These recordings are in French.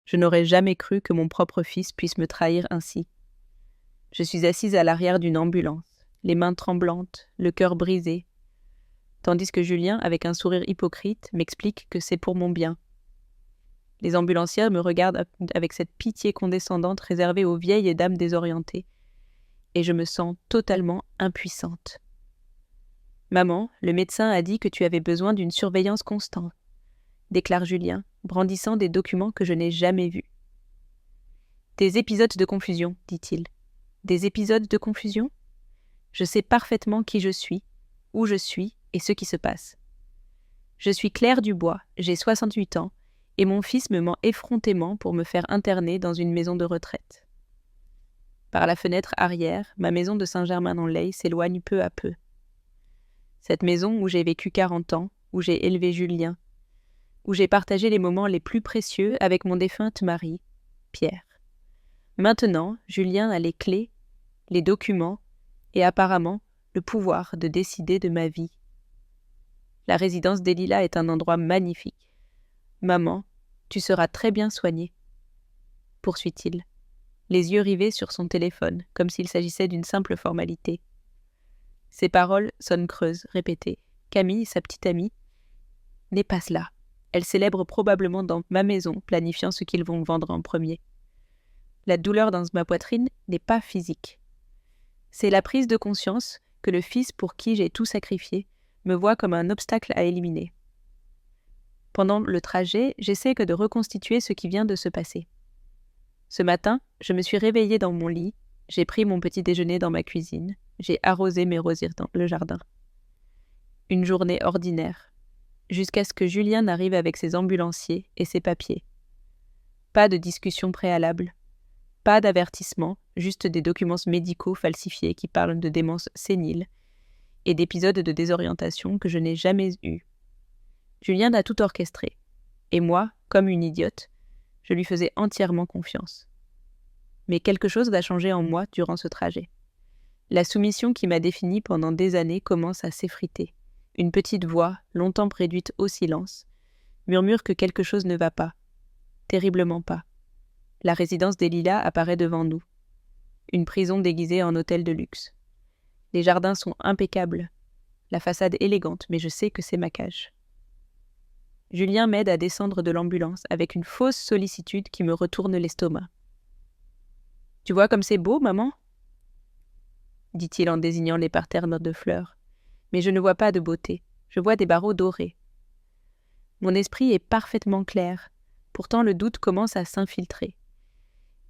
Je n'aurais jamais cru que mon propre fils puisse me trahir ainsi. Je suis assise à l'arrière d'une ambulance, les mains tremblantes, le cœur brisé, tandis que Julien, avec un sourire hypocrite, m'explique que c'est pour mon bien. Les ambulancières me regardent avec cette pitié condescendante réservée aux vieilles dames désorientées, et je me sens totalement impuissante. « Maman, le médecin a dit que tu avais besoin d'une surveillance constante, » déclare Julien, brandissant des documents que je n'ai jamais vus. « Des épisodes de confusion, dit-il. Des épisodes de confusion ? Je sais parfaitement qui je suis, où je suis et ce qui se passe. Je suis Claire Dubois, j'ai 68 ans, et mon fils me ment effrontément pour me faire interner dans une maison de retraite. » Par la fenêtre arrière, ma maison de Saint-Germain-en-Laye s'éloigne peu à peu. Cette maison où j'ai vécu 40 ans, où j'ai élevé Julien, où j'ai partagé les moments les plus précieux avec mon défunte mari, Pierre. Maintenant, Julien a les clés, les documents et apparemment le pouvoir de décider de ma vie. La résidence des Lilas est un endroit magnifique. Maman, tu seras très bien soignée, poursuit-il, les yeux rivés sur son téléphone, comme s'il s'agissait d'une simple formalité. Ces paroles sonnent creuses, répétées. Camille, sa petite amie, n'est pas là. Elle célèbre probablement dans ma maison, planifiant ce qu'ils vont vendre en premier. La douleur dans ma poitrine n'est pas physique. C'est la prise de conscience que le fils pour qui j'ai tout sacrifié me voit comme un obstacle à éliminer. Pendant le trajet, j'essaie de reconstituer ce qui vient de se passer. Ce matin, je me suis réveillée dans mon lit, j'ai pris mon petit déjeuner dans ma cuisine, j'ai arrosé mes rosiers dans le jardin. Une journée ordinaire, jusqu'à ce que Julien arrive avec ses ambulanciers et ses papiers. Pas de discussion préalable, pas d'avertissement, juste des documents médicaux falsifiés qui parlent de démence sénile et d'épisodes de désorientation que je n'ai jamais eus. Julien a tout orchestré, et moi, comme une idiote, je lui faisais entièrement confiance. Mais quelque chose a changé en moi durant ce trajet. La soumission qui m'a définie pendant des années commence à s'effriter. Une petite voix, longtemps réduite au silence, murmure que quelque chose ne va pas. Terriblement pas. La résidence des Lilas apparaît devant nous. Une prison déguisée en hôtel de luxe. Les jardins sont impeccables. La façade élégante, mais je sais que c'est ma cage. Julien m'aide à descendre de l'ambulance avec une fausse sollicitude qui me retourne l'estomac. « Tu vois comme c'est beau, maman ?» dit-il en désignant les parterres de fleurs. Mais je ne vois pas de beauté, je vois des barreaux dorés. Mon esprit est parfaitement clair, pourtant le doute commence à s'infiltrer.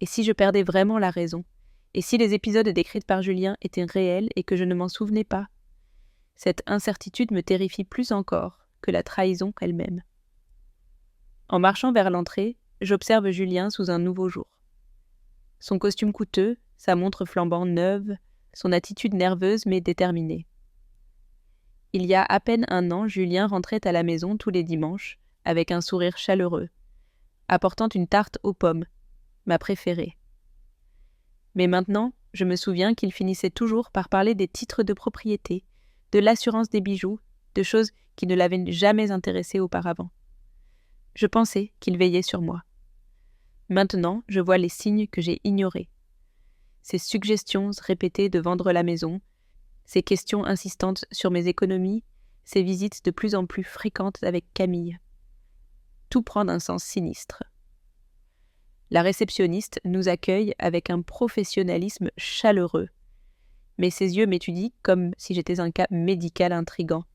Et si je perdais vraiment la raison ? Et si les épisodes décrits par Julien étaient réels et que je ne m'en souvenais pas ? Cette incertitude me terrifie plus encore que la trahison elle-même. En marchant vers l'entrée, j'observe Julien sous un nouveau jour. Son costume coûteux, sa montre flambant neuve, son attitude nerveuse mais déterminée. Il y a à peine un an, Julien rentrait à la maison tous les dimanches, avec un sourire chaleureux, apportant une tarte aux pommes, ma préférée. Mais maintenant, je me souviens qu'il finissait toujours par parler des titres de propriété, de l'assurance des bijoux, de choses qui ne l'avaient jamais intéressé auparavant. Je pensais qu'il veillait sur moi. Maintenant, je vois les signes que j'ai ignorés. Ces suggestions répétées de vendre la maison, ces questions insistantes sur mes économies, ces visites de plus en plus fréquentes avec Camille. Tout prend un sens sinistre. La réceptionniste nous accueille avec un professionnalisme chaleureux, mais ses yeux m'étudient comme si j'étais un cas médical intrigant.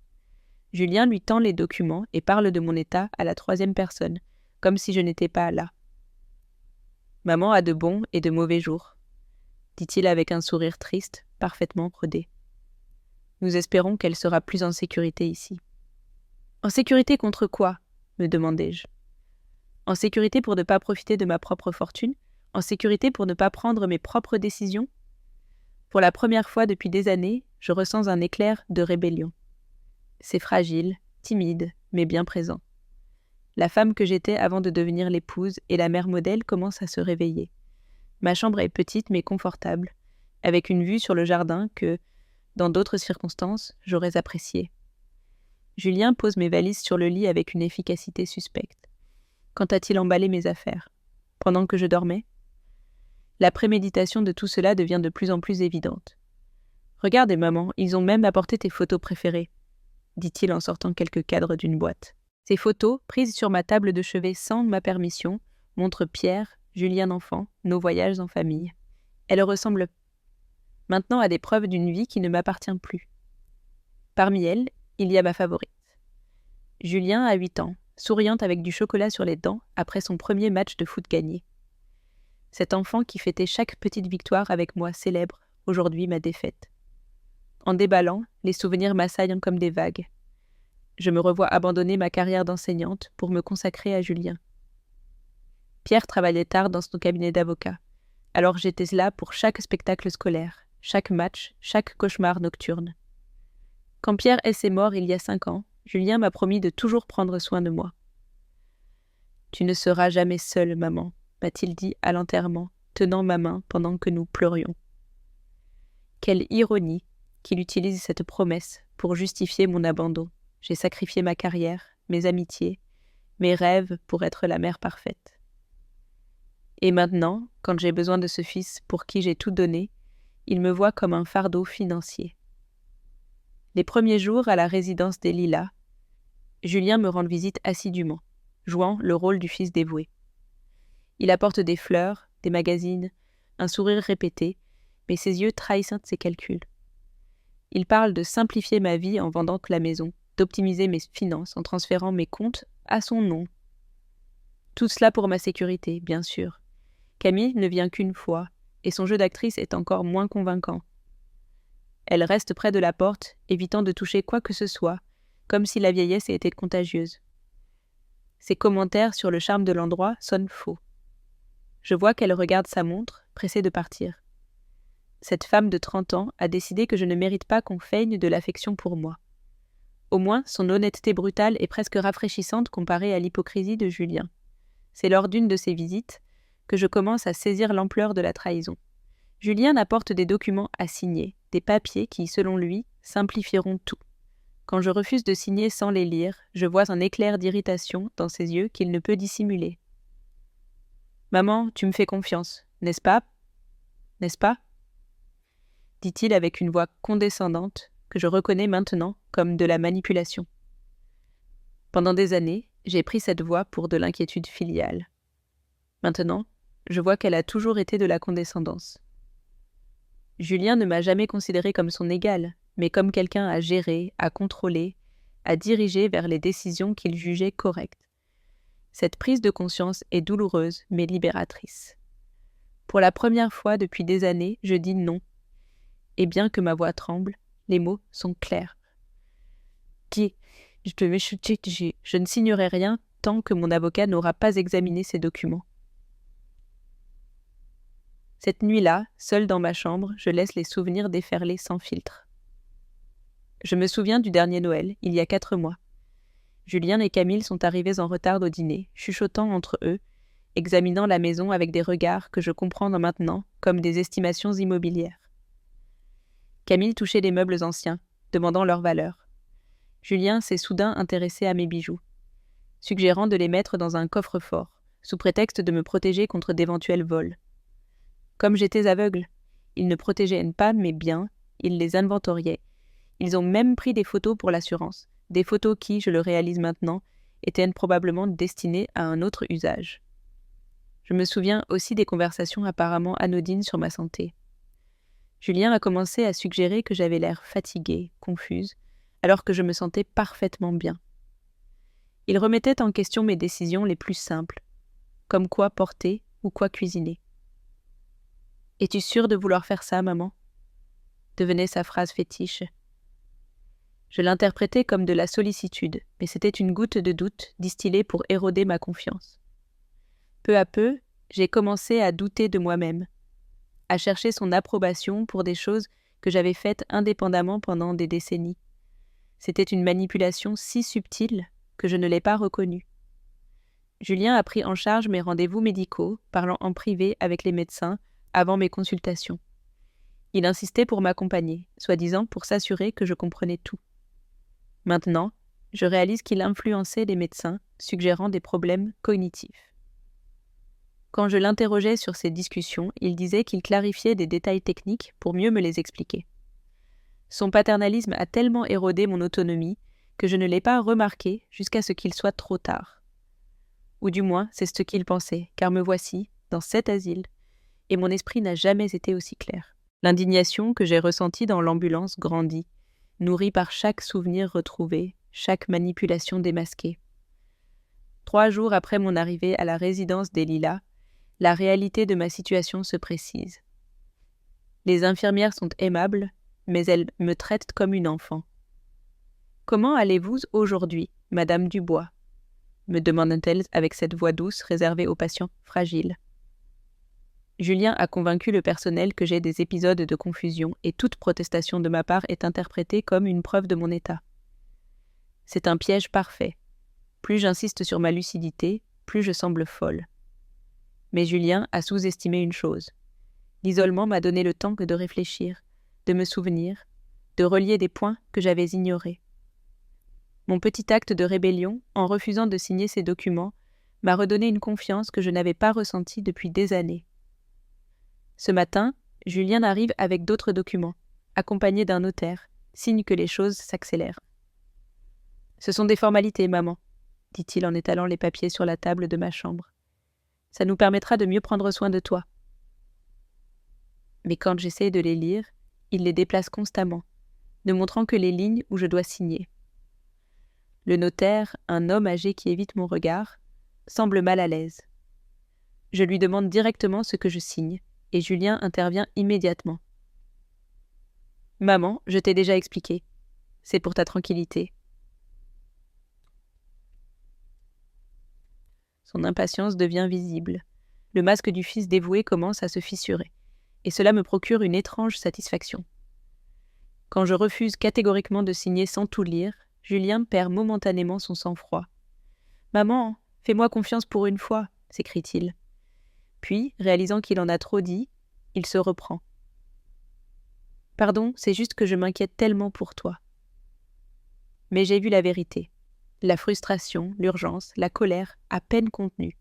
Julien lui tend les documents et parle de mon état à la troisième personne, comme si je n'étais pas là. « Maman a de bons et de mauvais jours », dit-il avec un sourire triste, parfaitement brodé. Nous espérons qu'elle sera plus en sécurité ici. « En sécurité contre quoi ?» me demandai-je. « En sécurité pour ne pas profiter de ma propre fortune ? En sécurité pour ne pas prendre mes propres décisions ? » Pour la première fois depuis des années, je ressens un éclair de rébellion. C'est fragile, timide, mais bien présent. La femme que j'étais avant de devenir l'épouse et la mère modèle commence à se réveiller. Ma chambre est petite mais confortable, avec une vue sur le jardin que, dans d'autres circonstances, j'aurais appréciée. Julien pose mes valises sur le lit avec une efficacité suspecte. Quand a-t-il emballé mes affaires ? pendant que je dormais. La préméditation de tout cela devient de plus en plus évidente. « Regardez, maman, ils ont même apporté tes photos préférées, » dit-il en sortant quelques cadres d'une boîte. Ces photos, prises sur ma table de chevet sans ma permission, montrent Pierre, Julien d'enfant, nos voyages en famille. Elles ressemblent maintenant à des preuves d'une vie qui ne m'appartient plus. Parmi elles, il y a ma favorite. Julien a 8 ans, souriante avec du chocolat sur les dents après son premier match de foot gagné. Cet enfant qui fêtait chaque petite victoire avec moi célèbre aujourd'hui ma défaite. En déballant, les souvenirs m'assaillent comme des vagues. Je me revois abandonner ma carrière d'enseignante pour me consacrer à Julien. Pierre travaillait tard dans son cabinet d'avocat, alors j'étais là pour chaque spectacle scolaire, chaque match, chaque cauchemar nocturne. Quand Pierre est mort il y a 5 ans, Julien m'a promis de toujours prendre soin de moi. « Tu ne seras jamais seule, maman », m'a-t-il dit à l'enterrement, tenant ma main pendant que nous pleurions. Quelle ironie qu'il utilise cette promesse pour justifier mon abandon. J'ai sacrifié ma carrière, mes amitiés, mes rêves pour être la mère parfaite. Et maintenant, quand j'ai besoin de ce fils pour qui j'ai tout donné, il me voit comme un fardeau financier. Les premiers jours à la résidence des Lilas, Julien me rend visite assidûment, jouant le rôle du fils dévoué. Il apporte des fleurs, des magazines, un sourire répété, mais ses yeux trahissent ses calculs. Il parle de simplifier ma vie en vendant la maison, d'optimiser mes finances en transférant mes comptes à son nom. Tout cela pour ma sécurité, bien sûr. Camille ne vient qu'une fois, et son jeu d'actrice est encore moins convaincant. Elle reste près de la porte, évitant de toucher quoi que ce soit, comme si la vieillesse était contagieuse. Ses commentaires sur le charme de l'endroit sonnent faux. Je vois qu'elle regarde sa montre, pressée de partir. Cette femme de 30 ans a décidé que je ne mérite pas qu'on feigne de l'affection pour moi. Au moins, son honnêteté brutale est presque rafraîchissante comparée à l'hypocrisie de Julien. C'est lors d'une de ses visites que je commence à saisir l'ampleur de la trahison. Julien apporte des documents à signer, des papiers qui, selon lui, simplifieront tout. Quand je refuse de signer sans les lire, je vois un éclair d'irritation dans ses yeux qu'il ne peut dissimuler. « Maman, tu me fais confiance, n'est-ce pas ? N'est-ce pas ?» dit-il avec une voix condescendante que je reconnais maintenant comme de la manipulation. Pendant des années, j'ai pris cette voix pour de l'inquiétude filiale. Maintenant, je vois qu'elle a toujours été de la condescendance. Julien ne m'a jamais considéré comme son égal, mais comme quelqu'un à gérer, à contrôler, à diriger vers les décisions qu'il jugeait correctes. Cette prise de conscience est douloureuse, mais libératrice. Pour la première fois depuis des années, je dis non. Et bien que ma voix tremble, les mots sont clairs. Je ne signerai rien tant que mon avocat n'aura pas examiné ces documents. Cette nuit-là, seule dans ma chambre, je laisse les souvenirs déferler sans filtre. Je me souviens du dernier Noël, il y a 4 mois. Julien et Camille sont arrivés en retard au dîner, chuchotant entre eux, examinant la maison avec des regards que je comprends maintenant comme des estimations immobilières. Camille touchait les meubles anciens, demandant leur valeur. Julien s'est soudain intéressé à mes bijoux, suggérant de les mettre dans un coffre-fort, sous prétexte de me protéger contre d'éventuels vols. Comme j'étais aveugle, ils ne protégeaient pas mes biens, ils les inventoriaient. Ils ont même pris des photos pour l'assurance, des photos qui, je le réalise maintenant, étaient probablement destinées à un autre usage. Je me souviens aussi des conversations apparemment anodines sur ma santé. Julien a commencé à suggérer que j'avais l'air fatiguée, confuse, alors que je me sentais parfaitement bien. Il remettait en question mes décisions les plus simples, comme quoi porter ou quoi cuisiner. « Es-tu sûre de vouloir faire ça, maman ?» devenait sa phrase fétiche. Je l'interprétais comme de la sollicitude, mais c'était une goutte de doute distillée pour éroder ma confiance. Peu à peu, j'ai commencé à douter de moi-même, à chercher son approbation pour des choses que j'avais faites indépendamment pendant des décennies. C'était une manipulation si subtile que je ne l'ai pas reconnue. Julien a pris en charge mes rendez-vous médicaux, parlant en privé avec les médecins avant mes consultations. Il insistait pour m'accompagner, soi-disant pour s'assurer que je comprenais tout. Maintenant, je réalise qu'il influençait les médecins, suggérant des problèmes cognitifs. Quand je l'interrogeais sur ces discussions, il disait qu'il clarifiait des détails techniques pour mieux me les expliquer. Son paternalisme a tellement érodé mon autonomie que je ne l'ai pas remarqué jusqu'à ce qu'il soit trop tard. Ou du moins, c'est ce qu'il pensait, car me voici, dans cet asile, et mon esprit n'a jamais été aussi clair. L'indignation que j'ai ressentie dans l'ambulance grandit, nourrie par chaque souvenir retrouvé, chaque manipulation démasquée. 3 jours après mon arrivée à la résidence des Lilas, la réalité de ma situation se précise. Les infirmières sont aimables, mais elles me traitent comme une enfant. « Comment allez-vous aujourd'hui, Madame Dubois ?» me demande-t-elle avec cette voix douce réservée aux patients fragiles. Julien a convaincu le personnel que j'ai des épisodes de confusion et toute protestation de ma part est interprétée comme une preuve de mon état. C'est un piège parfait. Plus j'insiste sur ma lucidité, plus je semble folle. Mais Julien a sous-estimé une chose. L'isolement m'a donné le temps de réfléchir, de me souvenir, de relier des points que j'avais ignorés. Mon petit acte de rébellion, en refusant de signer ces documents, m'a redonné une confiance que je n'avais pas ressentie depuis des années. Ce matin, Julien arrive avec d'autres documents, accompagné d'un notaire, signe que les choses s'accélèrent. « Ce sont des formalités, maman, » dit-il en étalant les papiers sur la table de ma chambre. « Ça nous permettra de mieux prendre soin de toi. » Mais quand j'essaie de les lire, il les déplace constamment, ne montrant que les lignes où je dois signer. Le notaire, un homme âgé qui évite mon regard, semble mal à l'aise. Je lui demande directement ce que je signe, et Julien intervient immédiatement. « Maman, je t'ai déjà expliqué. C'est pour ta tranquillité. » Son impatience devient visible. Le masque du fils dévoué commence à se fissurer, et cela me procure une étrange satisfaction. Quand je refuse catégoriquement de signer sans tout lire, Julien perd momentanément son sang-froid. « Maman, fais-moi confiance pour une fois !» s'écrie-t-il. Puis, réalisant qu'il en a trop dit, il se reprend. « Pardon, c'est juste que je m'inquiète tellement pour toi. » Mais j'ai vu la vérité. La frustration, l'urgence, la colère, à peine contenue.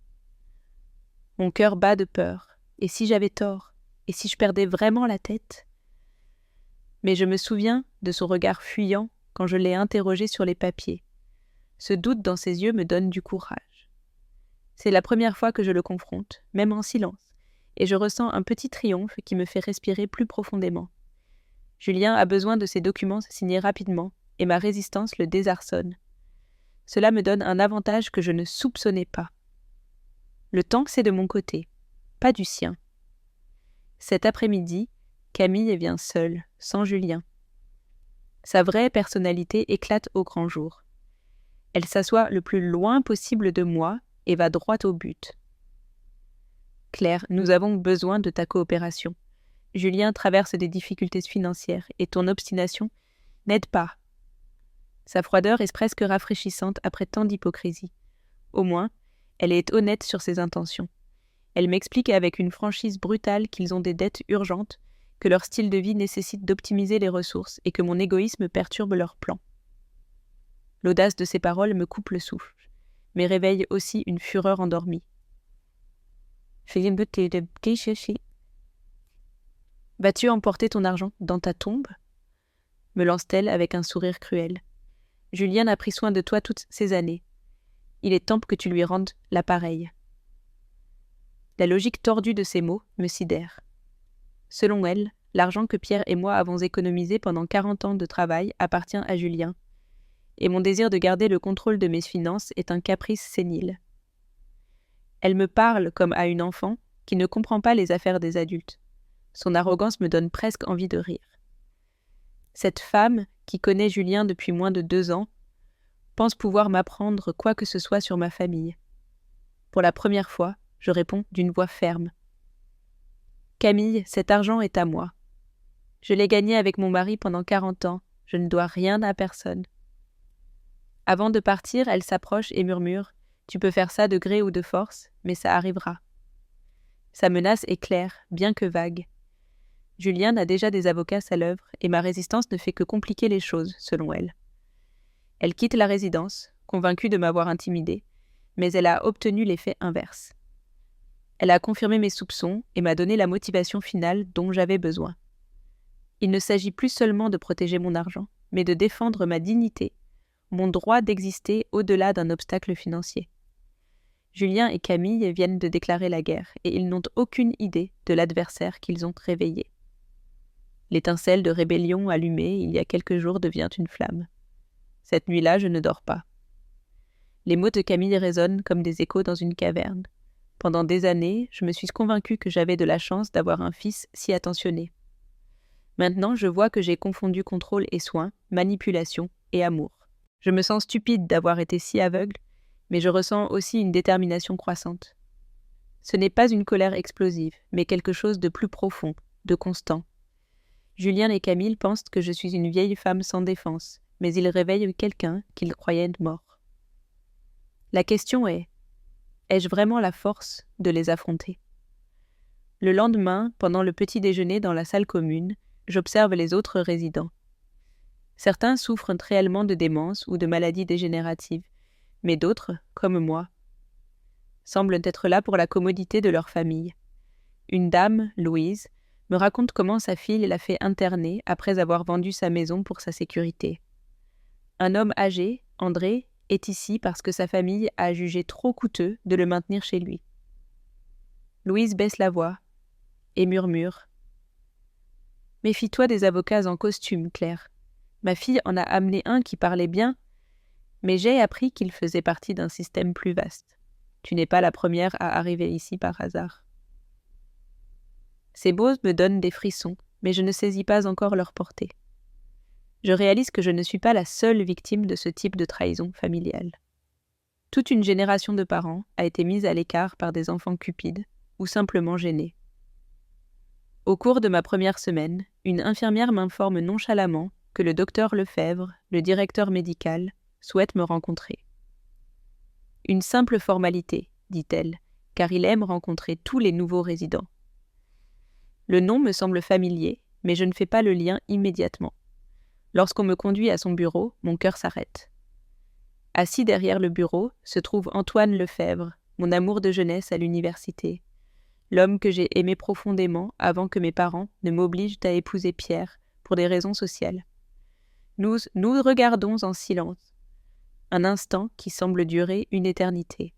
Mon cœur bat de peur. Et si j'avais tort? Et si je perdais vraiment la tête? Mais je me souviens de son regard fuyant quand je l'ai interrogé sur les papiers. Ce doute dans ses yeux me donne du courage. C'est la première fois que je le confronte, même en silence, et je ressens un petit triomphe qui me fait respirer plus profondément. Julien a besoin de ces documents signés rapidement, et ma résistance le désarçonne. Cela me donne un avantage que je ne soupçonnais pas. Le temps, c'est de mon côté, pas du sien. Cet après-midi, Camille vient seule, sans Julien. Sa vraie personnalité éclate au grand jour. Elle s'assoit le plus loin possible de moi et va droit au but. « Claire, nous avons besoin de ta coopération. Julien traverse des difficultés financières et ton obstination n'aide pas. » Sa froideur est presque rafraîchissante après tant d'hypocrisie. Au moins, elle est honnête sur ses intentions. Elle m'explique avec une franchise brutale qu'ils ont des dettes urgentes, que leur style de vie nécessite d'optimiser les ressources et que mon égoïsme perturbe leurs plans. L'audace de ses paroles me coupe le souffle, mais réveille aussi une fureur endormie. « Vas-tu emporter ton argent dans ta tombe ?» me lance-t-elle avec un sourire cruel. « Julien a pris soin de toi toutes ces années. Il est temps que tu lui rendes l'appareil. » La logique tordue de ces mots me sidère. Selon elle, l'argent que Pierre et moi avons économisé pendant 40 ans de travail appartient à Julien, et mon désir de garder le contrôle de mes finances est un caprice sénile. Elle me parle comme à une enfant qui ne comprend pas les affaires des adultes. Son arrogance me donne presque envie de rire. Cette femme, qui connaît Julien depuis moins de 2 ans, pense pouvoir m'apprendre quoi que ce soit sur ma famille. Pour la première fois, je réponds d'une voix ferme. « Camille, cet argent est à moi. Je l'ai gagné avec mon mari pendant 40 ans, je ne dois rien à personne. » Avant de partir, elle s'approche et murmure « Tu peux faire ça de gré ou de force, mais ça arrivera. » Sa menace est claire, bien que vague. Julien a déjà des avocats à l'œuvre et ma résistance ne fait que compliquer les choses, selon elle. Elle quitte la résidence, convaincue de m'avoir intimidée, mais elle a obtenu l'effet inverse. Elle a confirmé mes soupçons et m'a donné la motivation finale dont j'avais besoin. Il ne s'agit plus seulement de protéger mon argent, mais de défendre ma dignité, mon droit d'exister au-delà d'un obstacle financier. Julien et Camille viennent de déclarer la guerre et ils n'ont aucune idée de l'adversaire qu'ils ont réveillé. L'étincelle de rébellion allumée il y a quelques jours devient une flamme. Cette nuit-là, je ne dors pas. Les mots de Camille résonnent comme des échos dans une caverne. Pendant des années, je me suis convaincue que j'avais de la chance d'avoir un fils si attentionné. Maintenant, je vois que j'ai confondu contrôle et soin, manipulation et amour. Je me sens stupide d'avoir été si aveugle, mais je ressens aussi une détermination croissante. Ce n'est pas une colère explosive, mais quelque chose de plus profond, de constant. Julien et Camille pensent que je suis une vieille femme sans défense, mais ils réveillent quelqu'un qu'ils croyaient mort. La question est, ai-je vraiment la force de les affronter ? Le lendemain, pendant le petit déjeuner dans la salle commune, j'observe les autres résidents. Certains souffrent réellement de démence ou de maladies dégénératives, mais d'autres, comme moi, semblent être là pour la commodité de leur famille. Une dame, Louise, me raconte comment sa fille l'a fait interner après avoir vendu sa maison pour sa sécurité. Un homme âgé, André, est ici parce que sa famille a jugé trop coûteux de le maintenir chez lui. Louise baisse la voix et murmure « Méfie-toi des avocats en costume, Claire. Ma fille en a amené un qui parlait bien, mais j'ai appris qu'il faisait partie d'un système plus vaste. Tu n'es pas la première à arriver ici par hasard. » Ces mots me donnent des frissons, mais je ne saisis pas encore leur portée. Je réalise que je ne suis pas la seule victime de ce type de trahison familiale. Toute une génération de parents a été mise à l'écart par des enfants cupides ou simplement gênés. Au cours de ma première semaine, une infirmière m'informe nonchalamment que le docteur Lefebvre, le directeur médical, souhaite me rencontrer. Une simple formalité, dit-elle, car il aime rencontrer tous les nouveaux résidents. Le nom me semble familier, mais je ne fais pas le lien immédiatement. Lorsqu'on me conduit à son bureau, mon cœur s'arrête. Assis derrière le bureau se trouve Antoine Lefebvre, mon amour de jeunesse à l'université, l'homme que j'ai aimé profondément avant que mes parents ne m'obligent à épouser Pierre pour des raisons sociales. Nous regardons en silence, un instant qui semble durer une éternité.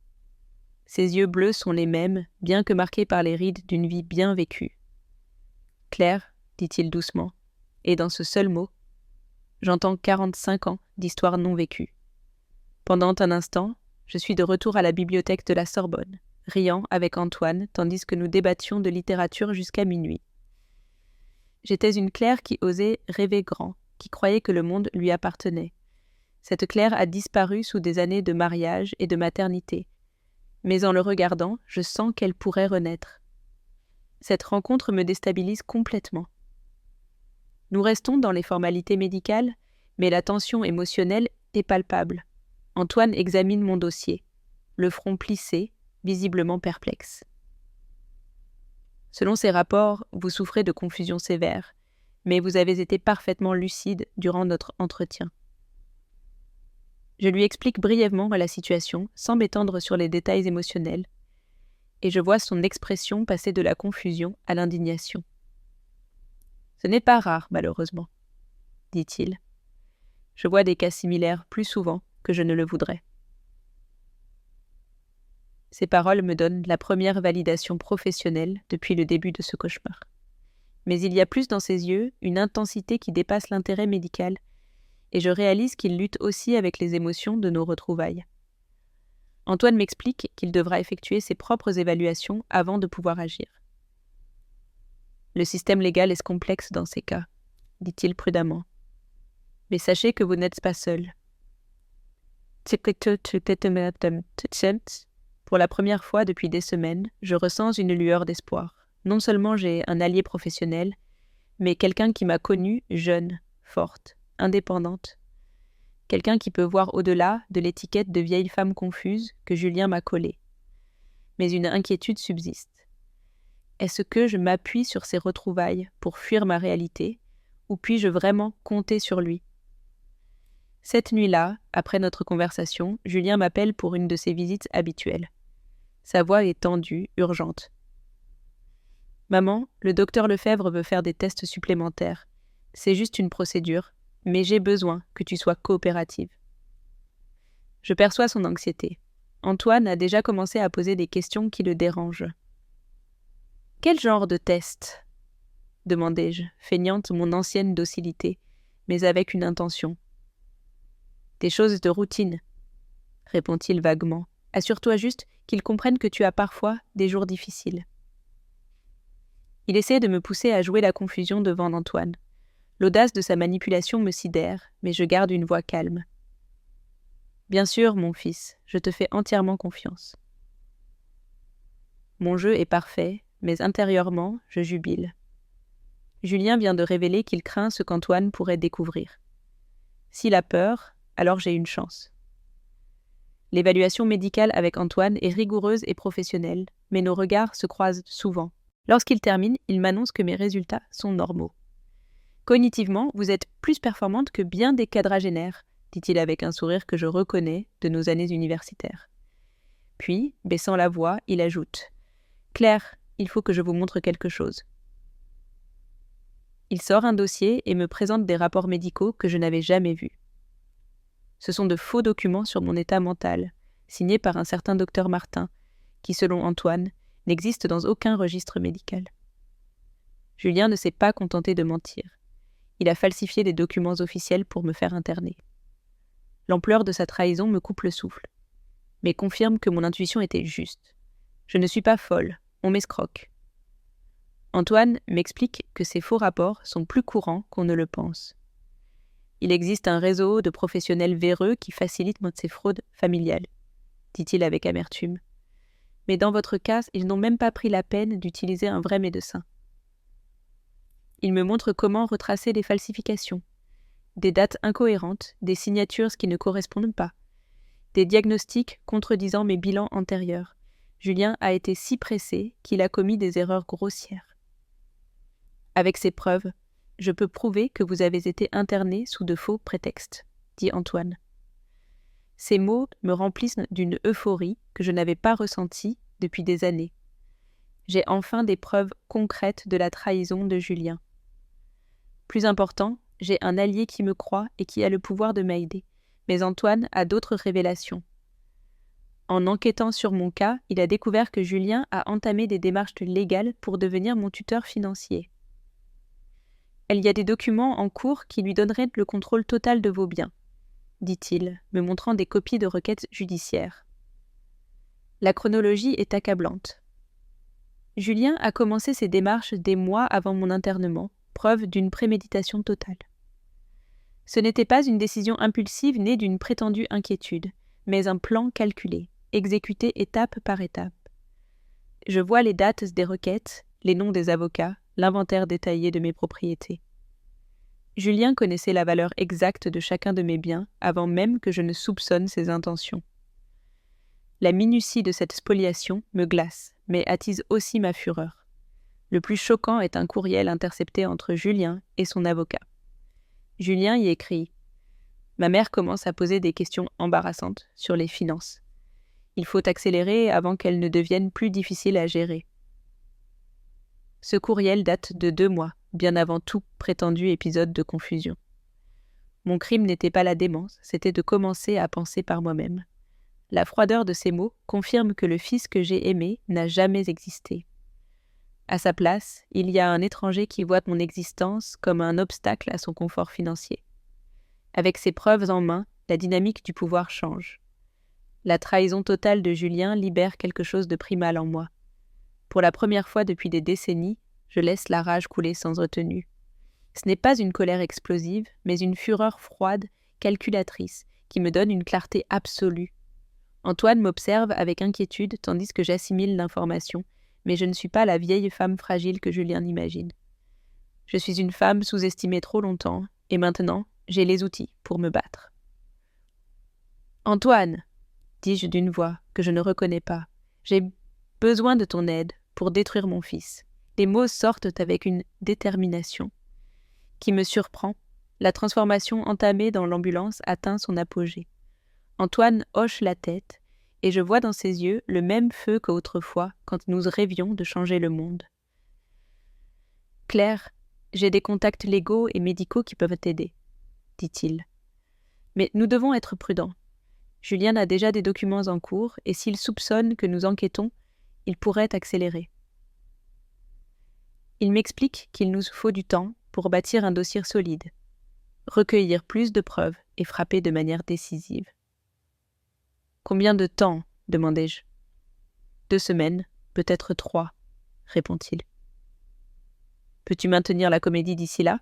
Ses yeux bleus sont les mêmes, bien que marqués par les rides d'une vie bien vécue. « Claire, dit-il doucement, et dans ce seul mot, j'entends 45 ans d'histoire non vécue. Pendant un instant, je suis de retour à la bibliothèque de la Sorbonne, riant avec Antoine tandis que nous débattions de littérature jusqu'à minuit. J'étais une Claire qui osait rêver grand, qui croyait que le monde lui appartenait. Cette Claire a disparu sous des années de mariage et de maternité, mais en le regardant, je sens qu'elle pourrait renaître. Cette rencontre me déstabilise complètement. Nous restons dans les formalités médicales, mais la tension émotionnelle est palpable. Antoine examine mon dossier, le front plissé, visiblement perplexe. Selon ces rapports, vous souffrez de confusion sévère, mais vous avez été parfaitement lucide durant notre entretien. Je lui explique brièvement la situation, sans m'étendre sur les détails émotionnels, et je vois son expression passer de la confusion à l'indignation. « Ce n'est pas rare, malheureusement, » dit-il. « Je vois des cas similaires plus souvent que je ne le voudrais. » Ces paroles me donnent la première validation professionnelle depuis le début de ce cauchemar. Mais il y a plus dans ses yeux, une intensité qui dépasse l'intérêt médical, et je réalise qu'il lutte aussi avec les émotions de nos retrouvailles. Antoine m'explique qu'il devra effectuer ses propres évaluations avant de pouvoir agir. Le système légal est complexe dans ces cas, dit-il prudemment. Mais sachez que vous n'êtes pas seul. Pour la première fois depuis des semaines, je ressens une lueur d'espoir. Non seulement j'ai un allié professionnel, mais quelqu'un qui m'a connue jeune, forte, indépendante. Quelqu'un qui peut voir au-delà de l'étiquette de vieille femme confuse que Julien m'a collée. Mais une inquiétude subsiste. Est-ce que je m'appuie sur ces retrouvailles pour fuir ma réalité, ou puis-je vraiment compter sur lui ? Cette nuit-là, après notre conversation, Julien m'appelle pour une de ses visites habituelles. Sa voix est tendue, urgente. « Maman, le docteur Lefebvre veut faire des tests supplémentaires. C'est juste une procédure, mais j'ai besoin que tu sois coopérative. » Je perçois son anxiété. Antoine a déjà commencé à poser des questions qui le dérangent. « Quel genre de test ?» demandai-je, feignant mon ancienne docilité, mais avec une intention. « Des choses de routine, » répond-il vaguement. « Assure-toi juste qu'ils comprennent que tu as parfois des jours difficiles. » Il essaie de me pousser à jouer la confusion devant Antoine. L'audace de sa manipulation me sidère, mais je garde une voix calme. « Bien sûr, mon fils, je te fais entièrement confiance. » Mon jeu est parfait, mais intérieurement, je jubile. Julien vient de révéler qu'il craint ce qu'Antoine pourrait découvrir. S'il a peur, alors j'ai une chance. L'évaluation médicale avec Antoine est rigoureuse et professionnelle, mais nos regards se croisent souvent. Lorsqu'il termine, il m'annonce que mes résultats sont normaux. « Cognitivement, vous êtes plus performante que bien des quadragénaires, » dit-il avec un sourire que je reconnais de nos années universitaires. Puis, baissant la voix, il ajoute « Claire, il faut que je vous montre quelque chose. » Il sort un dossier et me présente des rapports médicaux que je n'avais jamais vus. Ce sont de faux documents sur mon état mental, signés par un certain docteur Martin, qui, selon Antoine, n'existe dans aucun registre médical. Julien ne s'est pas contenté de mentir. Il a falsifié des documents officiels pour me faire interner. L'ampleur de sa trahison me coupe le souffle, mais confirme que mon intuition était juste. Je ne suis pas folle, on m'escroque. Antoine m'explique que ces faux rapports sont plus courants qu'on ne le pense. Il existe un réseau de professionnels véreux qui facilite ces fraudes familiales, dit-il avec amertume. Mais dans votre cas, ils n'ont même pas pris la peine d'utiliser un vrai médecin. Il me montre comment retracer les falsifications, des dates incohérentes, des signatures qui ne correspondent pas, des diagnostics contredisant mes bilans antérieurs. Julien a été si pressé qu'il a commis des erreurs grossières. Avec ces preuves, je peux prouver que vous avez été interné sous de faux prétextes, dit Antoine. Ces mots me remplissent d'une euphorie que je n'avais pas ressentie depuis des années. J'ai enfin des preuves concrètes de la trahison de Julien. Plus important, j'ai un allié qui me croit et qui a le pouvoir de m'aider, mais Antoine a d'autres révélations. En enquêtant sur mon cas, il a découvert que Julien a entamé des démarches légales pour devenir mon tuteur financier. Il y a des documents en cours qui lui donneraient le contrôle total de vos biens, dit-il, me montrant des copies de requêtes judiciaires. La chronologie est accablante. Julien a commencé ses démarches des mois avant mon internement, preuve d'une préméditation totale. Ce n'était pas une décision impulsive née d'une prétendue inquiétude, mais un plan calculé, exécuté étape par étape. Je vois les dates des requêtes, les noms des avocats, l'inventaire détaillé de mes propriétés. Julien connaissait la valeur exacte de chacun de mes biens avant même que je ne soupçonne ses intentions. La minutie de cette spoliation me glace, mais attise aussi ma fureur. Le plus choquant est un courriel intercepté entre Julien et son avocat. Julien y écrit « Ma mère commence à poser des questions embarrassantes sur les finances. Il faut accélérer avant qu'elles ne deviennent plus difficiles à gérer. » Ce courriel date de 2 mois, bien avant tout prétendu épisode de confusion. Mon crime n'était pas la démence, c'était de commencer à penser par moi-même. La froideur de ces mots confirme que le fils que j'ai aimé n'a jamais existé. À sa place, il y a un étranger qui voit mon existence comme un obstacle à son confort financier. Avec ces preuves en main, la dynamique du pouvoir change. La trahison totale de Julien libère quelque chose de primal en moi. Pour la première fois depuis des décennies, je laisse la rage couler sans retenue. Ce n'est pas une colère explosive, mais une fureur froide, calculatrice, qui me donne une clarté absolue. Antoine m'observe avec inquiétude tandis que j'assimile l'information, mais je ne suis pas la vieille femme fragile que Julien imagine. Je suis une femme sous-estimée trop longtemps, et maintenant, j'ai les outils pour me battre. « Antoine !» dis-je d'une voix que je ne reconnais pas. « J'ai besoin de ton aide pour détruire mon fils. » Les mots sortent avec une détermination qui me surprend. La transformation entamée dans l'ambulance atteint son apogée. Antoine hoche la tête et je vois dans ses yeux le même feu qu'autrefois quand nous rêvions de changer le monde. « Claire, j'ai des contacts légaux et médicaux qui peuvent t'aider, dit-il. Mais nous devons être prudents. Julien a déjà des documents en cours et s'il soupçonne que nous enquêtons, il pourrait accélérer. Il m'explique qu'il nous faut du temps pour bâtir un dossier solide, recueillir plus de preuves et frapper de manière décisive. « Combien de temps ?» demandai-je. « 2 semaines, peut-être 3, répond-il. « Peux-tu maintenir la comédie d'ici là ?»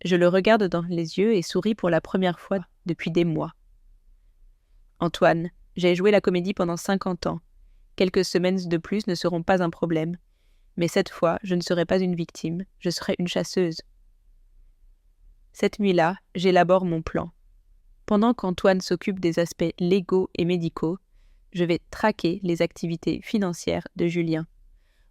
Je le regarde dans les yeux et souris pour la première fois depuis des mois. « Antoine, j'ai joué la comédie pendant 50 ans. Quelques semaines de plus ne seront pas un problème. Mais cette fois, je ne serai pas une victime, je serai une chasseuse. » Cette nuit-là, j'élabore mon plan. Pendant qu'Antoine s'occupe des aspects légaux et médicaux, je vais traquer les activités financières de Julien.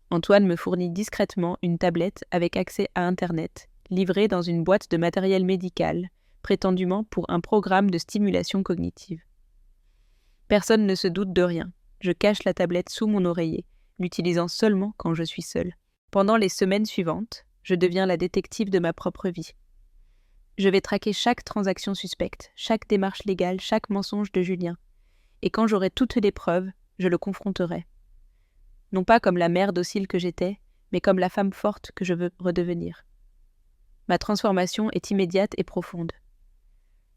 Antoine me fournit discrètement une tablette avec accès à Internet, livrée dans une boîte de matériel médical, prétendument pour un programme de stimulation cognitive. Personne ne se doute de rien. Je cache la tablette sous mon oreiller, l'utilisant seulement quand je suis seule. Pendant les semaines suivantes, je deviens la détective de ma propre vie. Je vais traquer chaque transaction suspecte, chaque démarche légale, chaque mensonge de Julien. Et quand j'aurai toutes les preuves, je le confronterai. Non pas comme la mère docile que j'étais, mais comme la femme forte que je veux redevenir. Ma transformation est immédiate et profonde.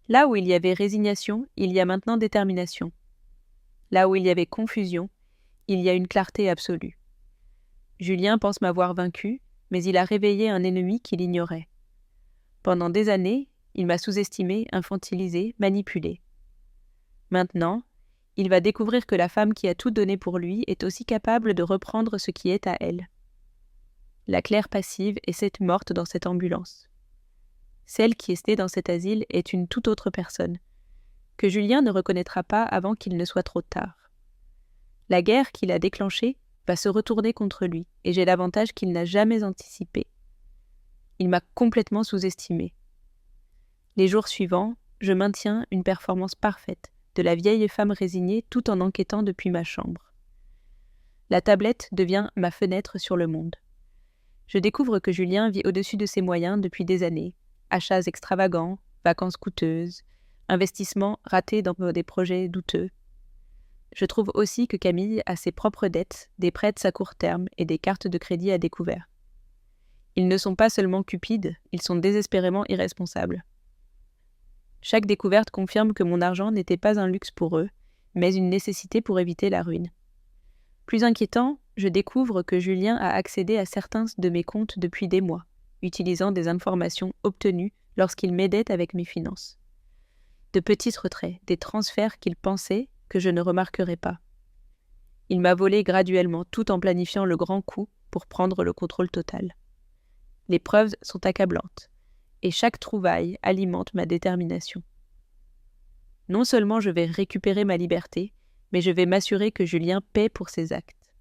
Là où il y avait résignation, il y a maintenant détermination. Là où il y avait confusion, il y a une clarté absolue. Julien pense m'avoir vaincue, mais il a réveillé un ennemi qu'il ignorait. Pendant des années, il m'a sous-estimé, infantilisé, manipulé. Maintenant, il va découvrir que la femme qui a tout donné pour lui est aussi capable de reprendre ce qui est à elle. La Claire passive est cette morte dans cette ambulance. Celle qui est née dans cet asile est une toute autre personne, que Julien ne reconnaîtra pas avant qu'il ne soit trop tard. La guerre qu'il a déclenchée va se retourner contre lui, et j'ai l'avantage qu'il n'a jamais anticipé. Il m'a complètement sous-estimé. Les jours suivants, je maintiens une performance parfaite de la vieille femme résignée tout en enquêtant depuis ma chambre. La tablette devient ma fenêtre sur le monde. Je découvre que Julien vit au-dessus de ses moyens depuis des années. Achats extravagants, vacances coûteuses, investissements ratés dans des projets douteux. Je trouve aussi que Camille a ses propres dettes, des prêts à court terme et des cartes de crédit à découvert. Ils ne sont pas seulement cupides, ils sont désespérément irresponsables. Chaque découverte confirme que mon argent n'était pas un luxe pour eux, mais une nécessité pour éviter la ruine. Plus inquiétant, je découvre que Julien a accédé à certains de mes comptes depuis des mois, utilisant des informations obtenues lorsqu'il m'aidait avec mes finances. De petits retraits, des transferts qu'il pensait que je ne remarquerais pas. Il m'a volé graduellement tout en planifiant le grand coup pour prendre le contrôle total. Les preuves sont accablantes, et chaque trouvaille alimente ma détermination. Non seulement je vais récupérer ma liberté, mais je vais m'assurer que Julien paie pour ses actes.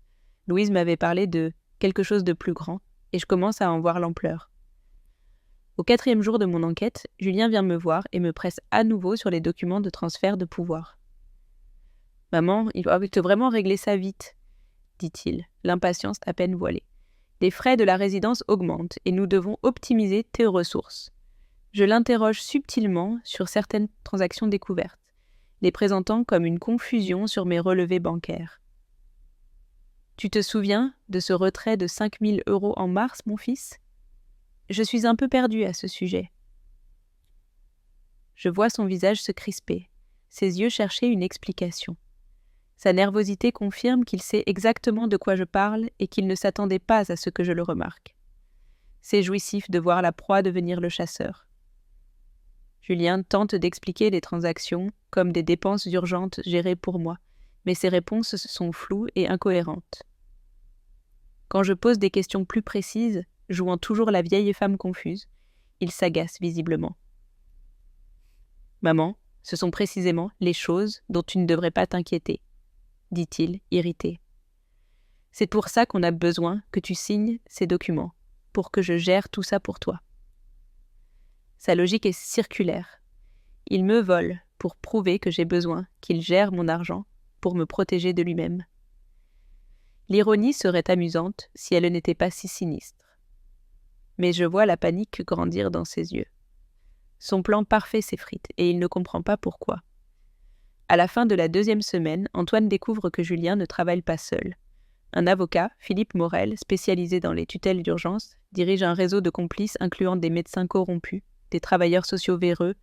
Louise m'avait parlé de quelque chose de plus grand, et je commence à en voir l'ampleur. Au 4e jour de mon enquête, Julien vient me voir et me presse à nouveau sur les documents de transfert de pouvoir. « Maman, il faut vraiment régler ça vite, » dit-il, l'impatience à peine voilée. « Les frais de la résidence augmentent et nous devons optimiser tes ressources. » Je l'interroge subtilement sur certaines transactions découvertes, les présentant comme une confusion sur mes relevés bancaires. « Tu te souviens de ce retrait de 5 000 € en mars, mon fils ? Je suis un peu perdue à ce sujet. » Je vois son visage se crisper, ses yeux chercher une explication. Sa nervosité confirme qu'il sait exactement de quoi je parle et qu'il ne s'attendait pas à ce que je le remarque. C'est jouissif de voir la proie devenir le chasseur. Julien tente d'expliquer les transactions comme des dépenses urgentes gérées pour moi, mais ses réponses sont floues et incohérentes. Quand je pose des questions plus précises, jouant toujours la vieille femme confuse, il s'agace visiblement. « Maman, ce sont précisément les choses dont tu ne devrais pas t'inquiéter, » dit-il, irrité. « C'est pour ça qu'on a besoin que tu signes ces documents, pour que je gère tout ça pour toi. » Sa logique est circulaire. Il me vole pour prouver que j'ai besoin qu'il gère mon argent pour me protéger de lui-même. L'ironie serait amusante si elle n'était pas si sinistre. Mais je vois la panique grandir dans ses yeux. Son plan parfait s'effrite et il ne comprend pas pourquoi. À la fin de la 2e semaine, Antoine découvre que Julien ne travaille pas seul. Un avocat, Philippe Morel, spécialisé dans les tutelles d'urgence, dirige un réseau de complices incluant des médecins corrompus, des travailleurs sociaux véreux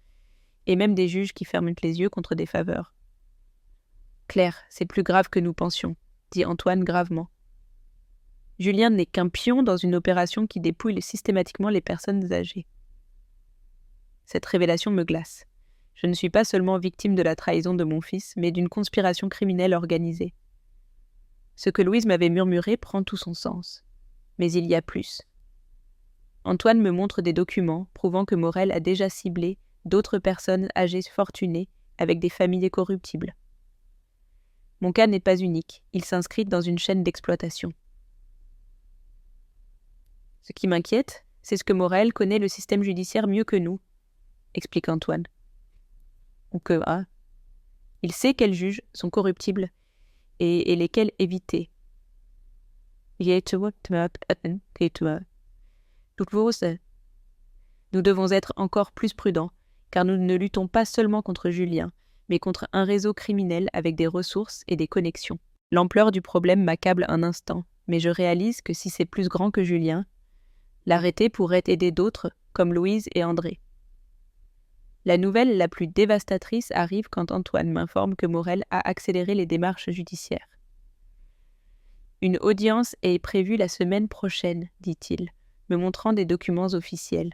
et même des juges qui ferment les yeux contre des faveurs. « Claire, c'est plus grave que nous pensions », dit Antoine gravement. Julien n'est qu'un pion dans une opération qui dépouille systématiquement les personnes âgées. Cette révélation me glace. Je ne suis pas seulement victime de la trahison de mon fils, mais d'une conspiration criminelle organisée. Ce que Louise m'avait murmuré prend tout son sens. Mais il y a plus. Antoine me montre des documents prouvant que Morel a déjà ciblé d'autres personnes âgées fortunées avec des familles corruptibles. Mon cas n'est pas unique, il s'inscrit dans une chaîne d'exploitation. Ce qui m'inquiète, c'est ce que Morel connaît le système judiciaire mieux que nous, explique Antoine. Ou que, il sait quels juges sont corruptibles et lesquels éviter. Nous devons être encore plus prudents, car nous ne luttons pas seulement contre Julien, mais contre un réseau criminel avec des ressources et des connexions. L'ampleur du problème m'accable un instant, mais je réalise que si c'est plus grand que Julien, l'arrêté pourrait aider d'autres, comme Louise et André. La nouvelle la plus dévastatrice arrive quand Antoine m'informe que Morel a accéléré les démarches judiciaires. Une audience est prévue la semaine prochaine, dit-il, me montrant des documents officiels.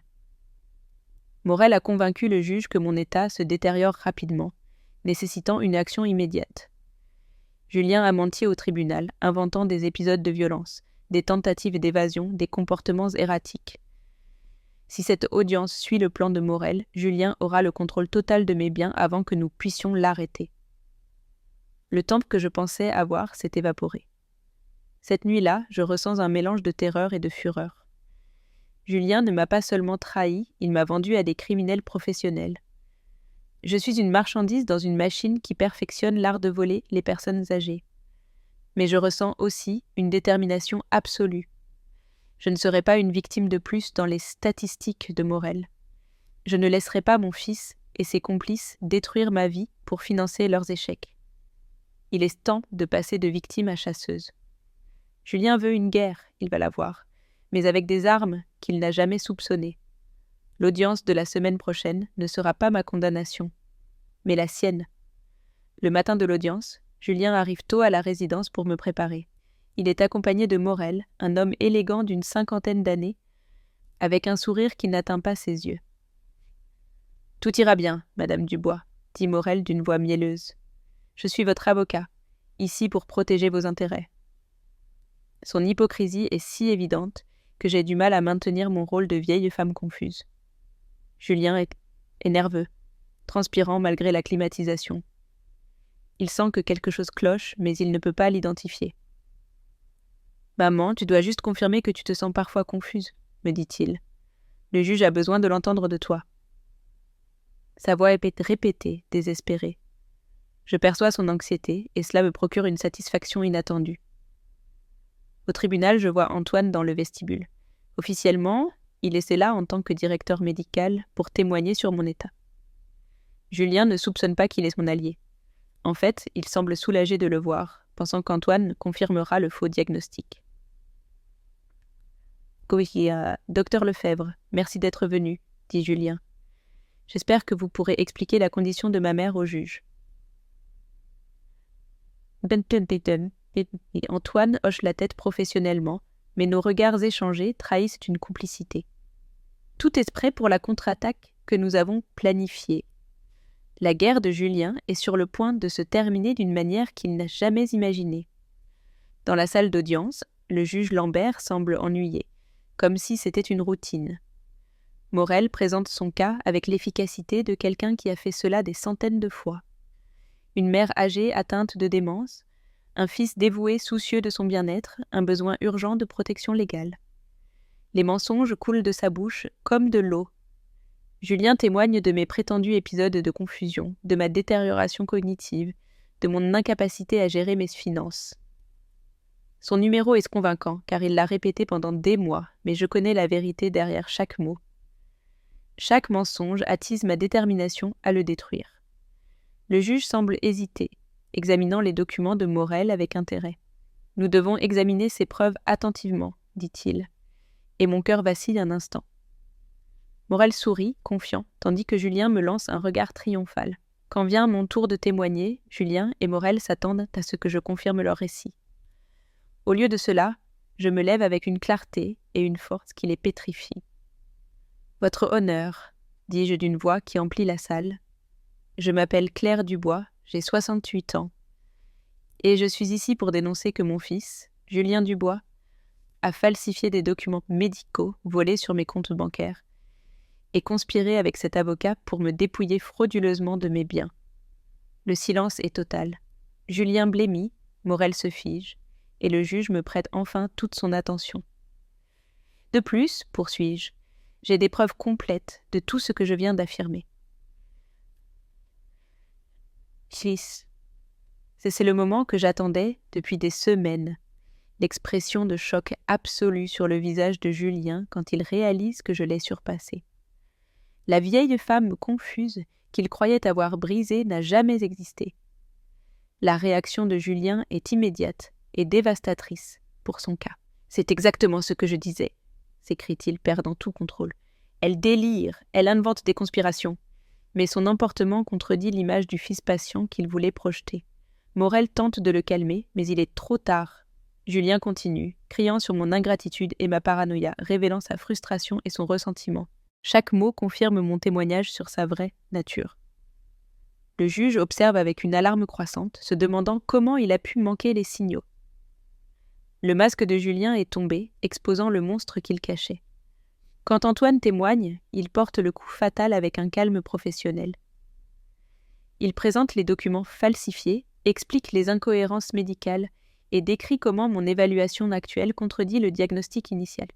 Morel a convaincu le juge que mon état se détériore rapidement, nécessitant une action immédiate. Julien a menti au tribunal, inventant des épisodes de violence, des tentatives d'évasion, des comportements erratiques. Si cette audience suit le plan de Morel, Julien aura le contrôle total de mes biens avant que nous puissions l'arrêter. Le temps que je pensais avoir s'est évaporé. Cette nuit-là, je ressens un mélange de terreur et de fureur. Julien ne m'a pas seulement trahi, il m'a vendu à des criminels professionnels. Je suis une marchandise dans une machine qui perfectionne l'art de voler les personnes âgées. Mais je ressens aussi une détermination absolue. Je ne serai pas une victime de plus dans les statistiques de Morel. Je ne laisserai pas mon fils et ses complices détruire ma vie pour financer leurs échecs. Il est temps de passer de victime à chasseuse. Julien veut une guerre, il va l'avoir, mais avec des armes qu'il n'a jamais soupçonnées. L'audience de la semaine prochaine ne sera pas ma condamnation, mais la sienne. Le matin de l'audience, Julien arrive tôt à la résidence pour me préparer. Il est accompagné de Morel, un homme élégant d'une 50aine d'années, avec un sourire qui n'atteint pas ses yeux. « Tout ira bien, Madame Dubois, » dit Morel d'une voix mielleuse. « Je suis votre avocat, ici pour protéger vos intérêts. » Son hypocrisie est si évidente que j'ai du mal à maintenir mon rôle de vieille femme confuse. Julien est nerveux, transpirant malgré la climatisation. Il sent que quelque chose cloche, mais il ne peut pas l'identifier. « Maman, tu dois juste confirmer que tu te sens parfois confuse, » me dit-il. « Le juge a besoin de l'entendre de toi. » Sa voix est répétée, désespérée. Je perçois son anxiété, et cela me procure une satisfaction inattendue. Au tribunal, je vois Antoine dans le vestibule. Officiellement, il est là en tant que directeur médical pour témoigner sur mon état. Julien ne soupçonne pas qu'il est mon allié. En fait, il semble soulagé de le voir, pensant qu'Antoine confirmera le faux diagnostic. « Docteur Lefebvre, merci d'être venu, » dit Julien. « J'espère que vous pourrez expliquer la condition de ma mère au juge. » Antoine hoche la tête professionnellement, mais nos regards échangés trahissent une complicité. Tout est prêt pour la contre-attaque que nous avons planifiée. La guerre de Julien est sur le point de se terminer d'une manière qu'il n'a jamais imaginée. Dans la salle d'audience, le juge Lambert semble ennuyé, comme si c'était une routine. Morel présente son cas avec l'efficacité de quelqu'un qui a fait cela des centaines de fois. Une mère âgée atteinte de démence, un fils dévoué soucieux de son bien-être, un besoin urgent de protection légale. Les mensonges coulent de sa bouche comme de l'eau. Julien témoigne de mes prétendus épisodes de confusion, de ma détérioration cognitive, de mon incapacité à gérer mes finances. Son numéro est convaincant, car il l'a répété pendant des mois, mais je connais la vérité derrière chaque mot. Chaque mensonge attise ma détermination à le détruire. Le juge semble hésiter, examinant les documents de Morel avec intérêt. « Nous devons examiner ces preuves attentivement, dit-il, et mon cœur vacille un instant. » Morel sourit, confiant, tandis que Julien me lance un regard triomphal. Quand vient mon tour de témoigner, Julien et Morel s'attendent à ce que je confirme leur récit. Au lieu de cela, je me lève avec une clarté et une force qui les pétrifient. « Votre honneur, dis-je d'une voix qui emplit la salle. Je m'appelle Claire Dubois, j'ai 68 ans. Et je suis ici pour dénoncer que mon fils, Julien Dubois, a falsifié des documents médicaux volés sur mes comptes bancaires et conspiré avec cet avocat pour me dépouiller frauduleusement de mes biens. » Le silence est total. Julien blêmit, Morel se fige, et le juge me prête enfin toute son attention. « De plus, poursuis-je, j'ai des preuves complètes de tout ce que je viens d'affirmer. » Fils. C'est le moment que j'attendais depuis des semaines. L'expression de choc absolu sur le visage de Julien quand il réalise que je l'ai surpassé. La vieille femme confuse qu'il croyait avoir brisée n'a jamais existé. La réaction de Julien est immédiate et dévastatrice pour son cas. « C'est exactement ce que je disais », s'écrie-t-il, perdant tout contrôle. « Elle délire, elle invente des conspirations. » Mais son emportement contredit l'image du fils patient qu'il voulait projeter. Morel tente de le calmer, mais il est trop tard. Julien continue, criant sur mon ingratitude et ma paranoïa, révélant sa frustration et son ressentiment. Chaque mot confirme mon témoignage sur sa vraie nature. Le juge observe avec une alarme croissante, se demandant comment il a pu manquer les signaux. Le masque de Julien est tombé, exposant le monstre qu'il cachait. Quand Antoine témoigne, il porte le coup fatal avec un calme professionnel. Il présente les documents falsifiés, explique les incohérences médicales et décrit comment mon évaluation actuelle contredit le diagnostic initial.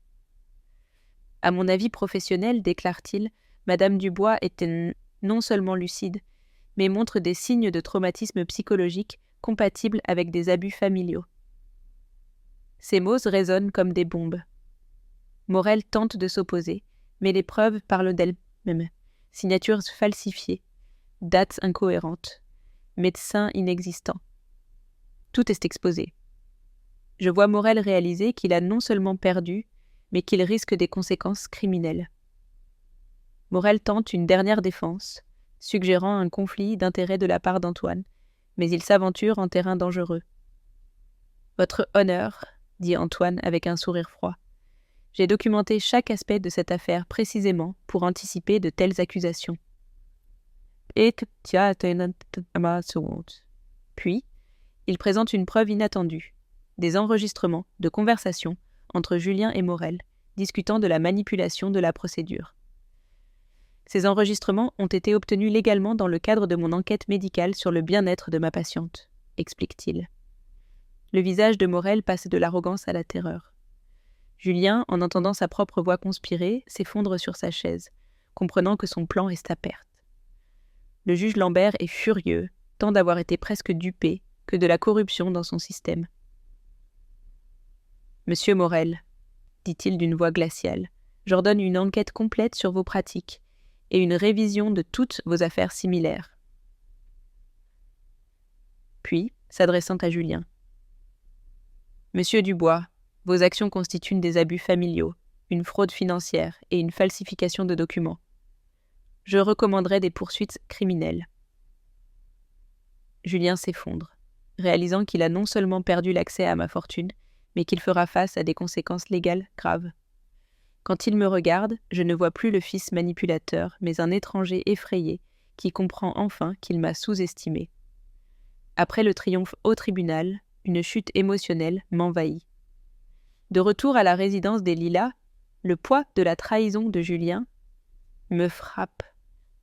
À mon avis professionnel, déclare-t-il, Madame Dubois était non seulement lucide, mais montre des signes de traumatisme psychologique compatibles avec des abus familiaux. Ces mots résonnent comme des bombes. Morel tente de s'opposer, mais les preuves parlent d'elles-mêmes. Signatures falsifiées, dates incohérentes, médecins inexistants. Tout est exposé. Je vois Morel réaliser qu'il a non seulement perdu, mais qu'il risque des conséquences criminelles. Morel tente une dernière défense, suggérant un conflit d'intérêts de la part d'Antoine, mais il s'aventure en terrain dangereux. « Votre honneur, » dit Antoine avec un sourire froid. « J'ai documenté chaque aspect de cette affaire précisément pour anticiper de telles accusations. » Puis, il présente une preuve inattendue, des enregistrements de conversations entre Julien et Morel, discutant de la manipulation de la procédure. Ces enregistrements ont été obtenus légalement dans le cadre de mon enquête médicale sur le bien-être de ma patiente, explique-t-il. Le visage de Morel passe de l'arrogance à la terreur. Julien, en entendant sa propre voix conspirer, s'effondre sur sa chaise, comprenant que son plan est à perte. Le juge Lambert est furieux, tant d'avoir été presque dupé que de la corruption dans son système. « Monsieur Morel, dit-il d'une voix glaciale, j'ordonne une enquête complète sur vos pratiques et une révision de toutes vos affaires similaires. » Puis, s'adressant à Julien. « Monsieur Dubois, vos actions constituent des abus familiaux, une fraude financière et une falsification de documents. Je recommanderais des poursuites criminelles. » Julien s'effondre, réalisant qu'il a non seulement perdu l'accès à ma fortune, mais qu'il fera face à des conséquences légales graves. Quand il me regarde, je ne vois plus le fils manipulateur, mais un étranger effrayé qui comprend enfin qu'il m'a sous-estimé. Après le triomphe au tribunal, une chute émotionnelle m'envahit. De retour à la résidence des Lilas, le poids de la trahison de Julien me frappe.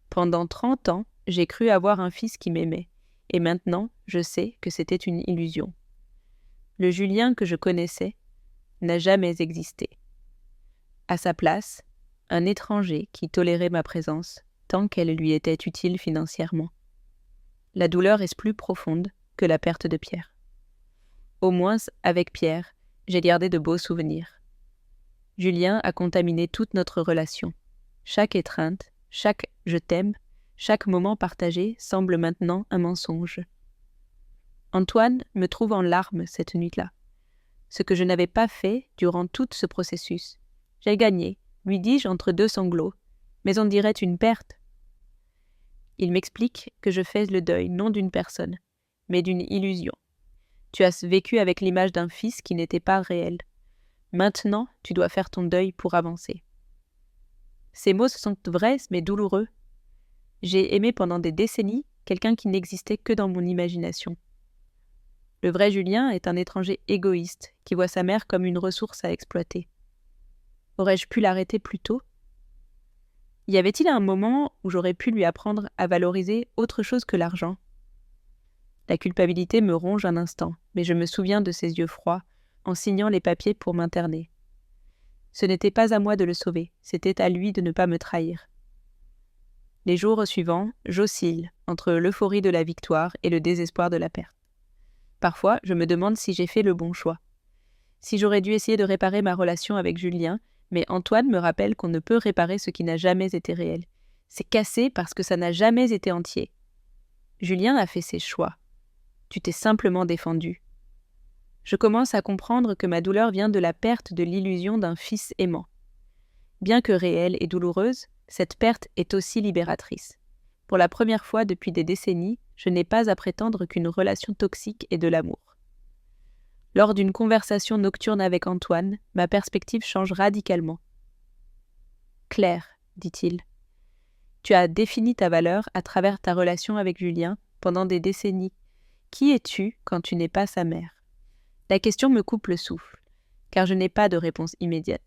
Pendant 30 ans, j'ai cru avoir un fils qui m'aimait, et maintenant, je sais que c'était une illusion. Le Julien que je connaissais n'a jamais existé. À sa place, un étranger qui tolérait ma présence tant qu'elle lui était utile financièrement. La douleur est plus profonde, que la perte de Pierre. Au moins, avec Pierre, j'ai gardé de beaux souvenirs. Julien a contaminé toute notre relation. Chaque étreinte, chaque « je t'aime », chaque moment partagé semble maintenant un mensonge. Antoine me trouve en larmes cette nuit-là. Ce que je n'avais pas fait durant tout ce processus. J'ai gagné, lui dis-je entre deux sanglots, mais on dirait une perte. Il m'explique que je fais le deuil non d'une personne, mais d'une illusion. Tu as vécu avec l'image d'un fils qui n'était pas réel. Maintenant, tu dois faire ton deuil pour avancer. Ces mots sont vrais mais douloureux. J'ai aimé pendant des décennies quelqu'un qui n'existait que dans mon imagination. Le vrai Julien est un étranger égoïste qui voit sa mère comme une ressource à exploiter. Aurais-je pu l'arrêter plus tôt ? Y avait-il un moment où j'aurais pu lui apprendre à valoriser autre chose que l'argent ? La culpabilité me ronge un instant, mais je me souviens de ses yeux froids en signant les papiers pour m'interner. Ce n'était pas à moi de le sauver, c'était à lui de ne pas me trahir. Les jours suivants, j'oscille entre l'euphorie de la victoire et le désespoir de la perte. Parfois, je me demande si j'ai fait le bon choix. Si j'aurais dû essayer de réparer ma relation avec Julien, mais Antoine me rappelle qu'on ne peut réparer ce qui n'a jamais été réel. C'est cassé parce que ça n'a jamais été entier. Julien a fait ses choix. Tu t'es simplement défendu. Je commence à comprendre que ma douleur vient de la perte de l'illusion d'un fils aimant. Bien que réelle et douloureuse, cette perte est aussi libératrice. Pour la première fois depuis des décennies, je n'ai pas à prétendre qu'une relation toxique est de l'amour. Lors d'une conversation nocturne avec Antoine, ma perspective change radicalement. « Claire, dit-il, tu as défini ta valeur à travers ta relation avec Julien pendant des décennies. Qui es-tu quand tu n'es pas sa mère ? La question me coupe le souffle, car je n'ai pas de réponse immédiate.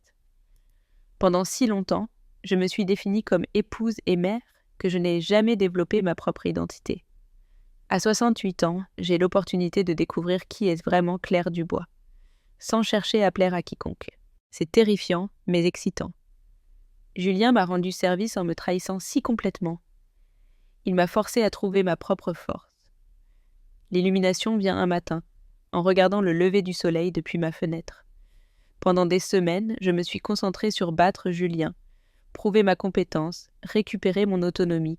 Pendant si longtemps, je me suis définie comme épouse et mère que je n'ai jamais développé ma propre identité. À 68 ans, j'ai l'opportunité de découvrir qui est vraiment Claire Dubois, sans chercher à plaire à quiconque. C'est terrifiant, mais excitant. Julien m'a rendu service en me trahissant si complètement. Il m'a forcé à trouver ma propre force. L'illumination vient un matin, en regardant le lever du soleil depuis ma fenêtre. Pendant des semaines, je me suis concentrée sur battre Julien, prouver ma compétence, récupérer mon autonomie.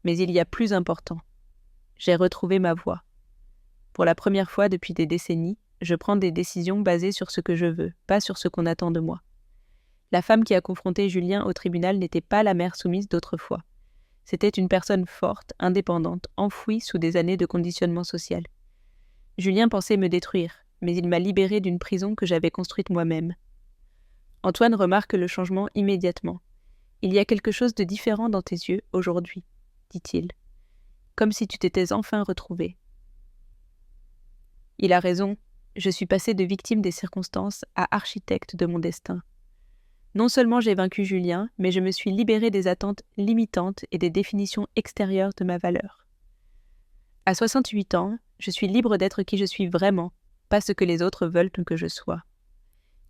Mais il y a plus important. J'ai retrouvé ma voix. Pour la première fois depuis des décennies, je prends des décisions basées sur ce que je veux, pas sur ce qu'on attend de moi. La femme qui a confronté Julien au tribunal n'était pas la mère soumise d'autrefois. C'était une personne forte, indépendante, enfouie sous des années de conditionnement social. Julien pensait me détruire, mais il m'a libérée d'une prison que j'avais construite moi-même. Antoine remarque le changement immédiatement. « Il y a quelque chose de différent dans tes yeux aujourd'hui, » dit-il. Comme si tu t'étais enfin retrouvée. Il a raison, je suis passée de victime des circonstances à architecte de mon destin. Non seulement j'ai vaincu Julien, mais je me suis libérée des attentes limitantes et des définitions extérieures de ma valeur. À 68 ans, je suis libre d'être qui je suis vraiment, pas ce que les autres veulent que je sois.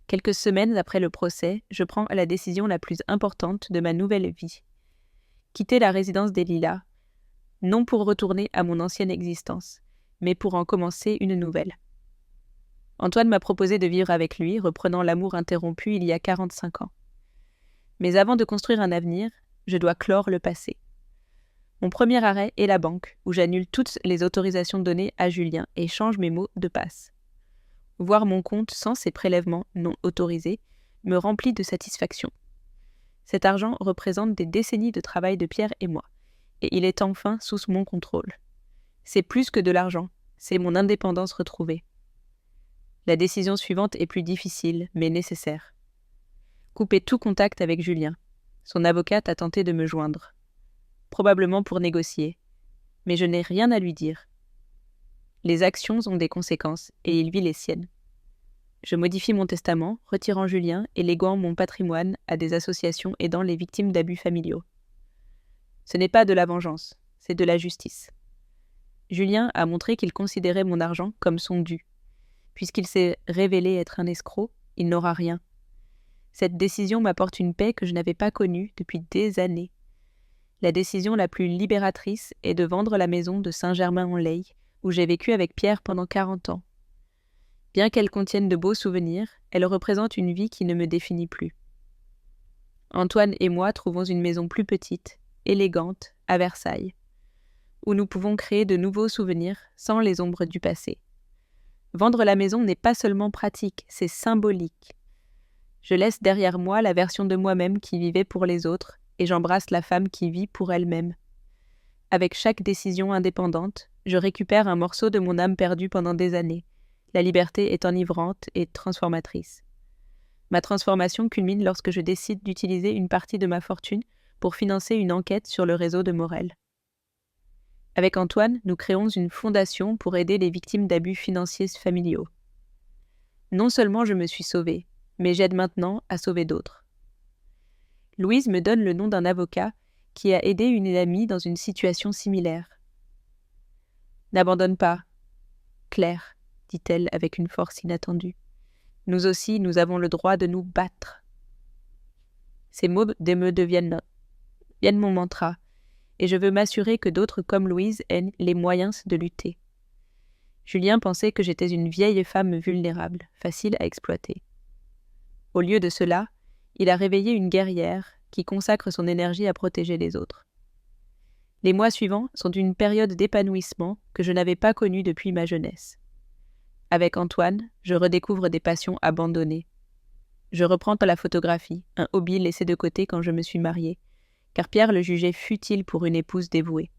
Quelques semaines après le procès, je prends la décision la plus importante de ma nouvelle vie. Quitter la résidence des Lilas, non pour retourner à mon ancienne existence, mais pour en commencer une nouvelle. Antoine m'a proposé de vivre avec lui, reprenant l'amour interrompu il y a 45 ans. Mais avant de construire un avenir, je dois clore le passé. Mon premier arrêt est la banque, où j'annule toutes les autorisations données à Julien et change mes mots de passe. Voir mon compte sans ces prélèvements non autorisés me remplit de satisfaction. Cet argent représente des décennies de travail de Pierre et moi, et il est enfin sous mon contrôle. C'est plus que de l'argent, c'est mon indépendance retrouvée. La décision suivante est plus difficile, mais nécessaire. Couper tout contact avec Julien. Son avocate a tenté de me joindre. Probablement pour négocier. Mais je n'ai rien à lui dire. Les actions ont des conséquences, et il vit les siennes. Je modifie mon testament, retirant Julien et léguant mon patrimoine à des associations aidant les victimes d'abus familiaux. Ce n'est pas de la vengeance, c'est de la justice. Julien a montré qu'il considérait mon argent comme son dû. Puisqu'il s'est révélé être un escroc, il n'aura rien. Cette décision m'apporte une paix que je n'avais pas connue depuis des années. La décision la plus libératrice est de vendre la maison de Saint-Germain-en-Laye où j'ai vécu avec Pierre pendant 40 ans. Bien qu'elle contienne de beaux souvenirs, elle représente une vie qui ne me définit plus. Antoine et moi trouvons une maison plus petite, élégante, à Versailles, où nous pouvons créer de nouveaux souvenirs sans les ombres du passé. Vendre la maison n'est pas seulement pratique, c'est symbolique. Je laisse derrière moi la version de moi-même qui vivait pour les autres et j'embrasse la femme qui vit pour elle-même. Avec chaque décision indépendante, je récupère un morceau de mon âme perdue pendant des années. La liberté est enivrante et transformatrice. Ma transformation culmine lorsque je décide d'utiliser une partie de ma fortune pour financer une enquête sur le réseau de Morel. Avec Antoine, nous créons une fondation pour aider les victimes d'abus financiers familiaux. Non seulement je me suis sauvée, mais j'aide maintenant à sauver d'autres. Louise me donne le nom d'un avocat qui a aidé une amie dans une situation similaire. « N'abandonne pas, Claire », dit-elle avec une force inattendue. « Nous aussi, nous avons le droit de nous battre. » Ces mots deviennent mon mantra, et je veux m'assurer que d'autres comme Louise aient les moyens de lutter. Julien pensait que j'étais une vieille femme vulnérable, facile à exploiter. Au lieu de cela, il a réveillé une guerrière qui consacre son énergie à protéger les autres. Les mois suivants sont une période d'épanouissement que je n'avais pas connue depuis ma jeunesse. Avec Antoine, je redécouvre des passions abandonnées. Je reprends la photographie, un hobby laissé de côté quand je me suis mariée, car Pierre le jugeait futile pour une épouse dévouée.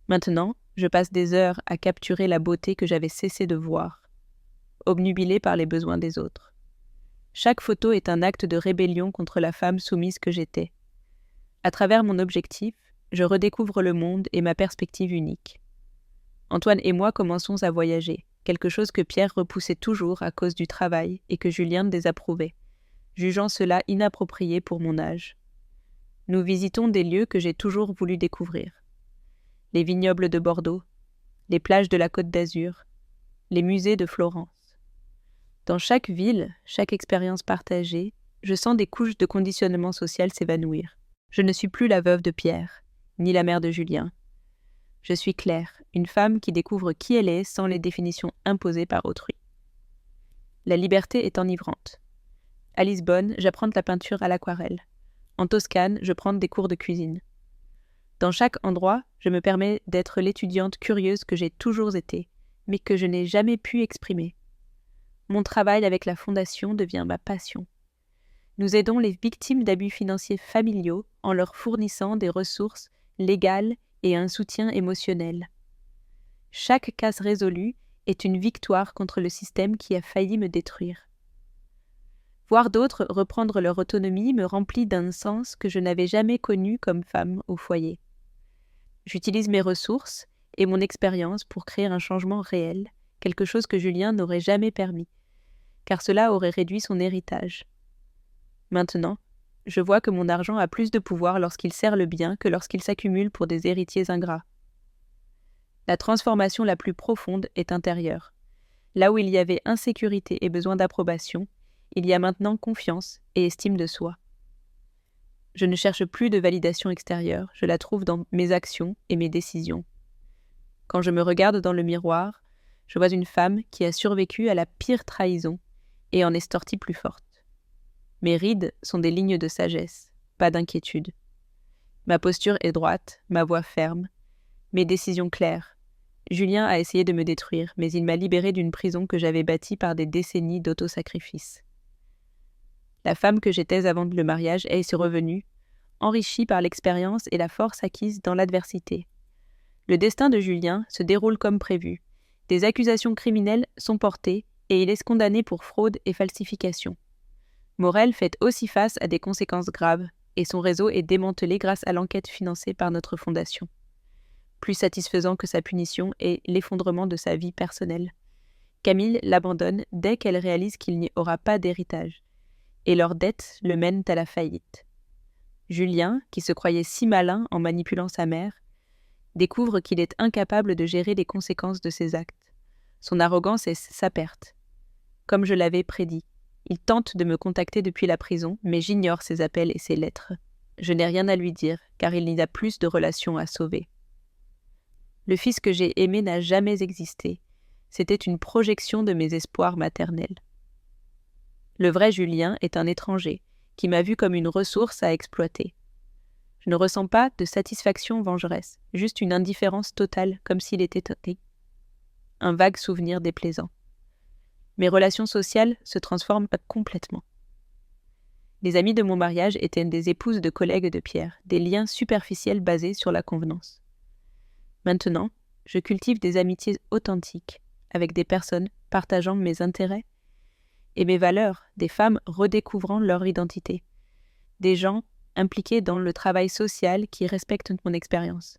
Maintenant, je passe des heures à capturer la beauté que j'avais cessé de voir, obnubilée par les besoins des autres. Chaque photo est un acte de rébellion contre la femme soumise que j'étais. À travers mon objectif, je redécouvre le monde et ma perspective unique. Antoine et moi commençons à voyager, quelque chose que Pierre repoussait toujours à cause du travail et que Julien désapprouvait, jugeant cela inapproprié pour mon âge. Nous visitons des lieux que j'ai toujours voulu découvrir. Les vignobles de Bordeaux, les plages de la Côte d'Azur, les musées de Florence. Dans chaque ville, chaque expérience partagée, je sens des couches de conditionnement social s'évanouir. Je ne suis plus la veuve de Pierre, ni la mère de Julien. Je suis Claire, une femme qui découvre qui elle est sans les définitions imposées par autrui. La liberté est enivrante. À Lisbonne, j'apprends la peinture à l'aquarelle. En Toscane, je prends des cours de cuisine. Dans chaque endroit, je me permets d'être l'étudiante curieuse que j'ai toujours été, mais que je n'ai jamais pu exprimer. Mon travail avec la Fondation devient ma passion. Nous aidons les victimes d'abus financiers familiaux en leur fournissant des ressources légales et un soutien émotionnel. Chaque cas résolu est une victoire contre le système qui a failli me détruire. Voir d'autres reprendre leur autonomie me remplit d'un sens que je n'avais jamais connu comme femme au foyer. J'utilise mes ressources et mon expérience pour créer un changement réel, quelque chose que Julien n'aurait jamais permis, car cela aurait réduit son héritage. Maintenant, je vois que mon argent a plus de pouvoir lorsqu'il sert le bien que lorsqu'il s'accumule pour des héritiers ingrats. La transformation la plus profonde est intérieure. Là où il y avait insécurité et besoin d'approbation, il y a maintenant confiance et estime de soi. Je ne cherche plus de validation extérieure, je la trouve dans mes actions et mes décisions. Quand je me regarde dans le miroir, je vois une femme qui a survécu à la pire trahison et en est sortie plus forte. Mes rides sont des lignes de sagesse, pas d'inquiétude. Ma posture est droite, ma voix ferme, mes décisions claires. Julien a essayé de me détruire, mais il m'a libérée d'une prison que j'avais bâtie par des décennies d'autosacrifice. La femme que j'étais avant le mariage est revenue, enrichie par l'expérience et la force acquise dans l'adversité. Le destin de Julien se déroule comme prévu. Des accusations criminelles sont portées et il est condamné pour fraude et falsification. Morel fait aussi face à des conséquences graves et son réseau est démantelé grâce à l'enquête financée par notre fondation. Plus satisfaisant que sa punition est l'effondrement de sa vie personnelle. Camille l'abandonne dès qu'elle réalise qu'il n'y aura pas d'héritage, et leurs dettes le mènent à la faillite. Julien, qui se croyait si malin en manipulant sa mère, découvre qu'il est incapable de gérer les conséquences de ses actes. Son arrogance est sa perte. Comme je l'avais prédit, il tente de me contacter depuis la prison, mais j'ignore ses appels et ses lettres. Je n'ai rien à lui dire, car il n'y a plus de relations à sauver. Le fils que j'ai aimé n'a jamais existé. C'était une projection de mes espoirs maternels. Le vrai Julien est un étranger, qui m'a vu comme une ressource à exploiter. Je ne ressens pas de satisfaction vengeresse, juste une indifférence totale, comme s'il était né. Un vague souvenir déplaisant. Mes relations sociales se transforment complètement. Les amis de mon mariage étaient des épouses de collègues de Pierre, des liens superficiels basés sur la convenance. Maintenant, je cultive des amitiés authentiques, avec des personnes partageant mes intérêts et mes valeurs, des femmes redécouvrant leur identité, des gens impliqués dans le travail social qui respectent mon expérience.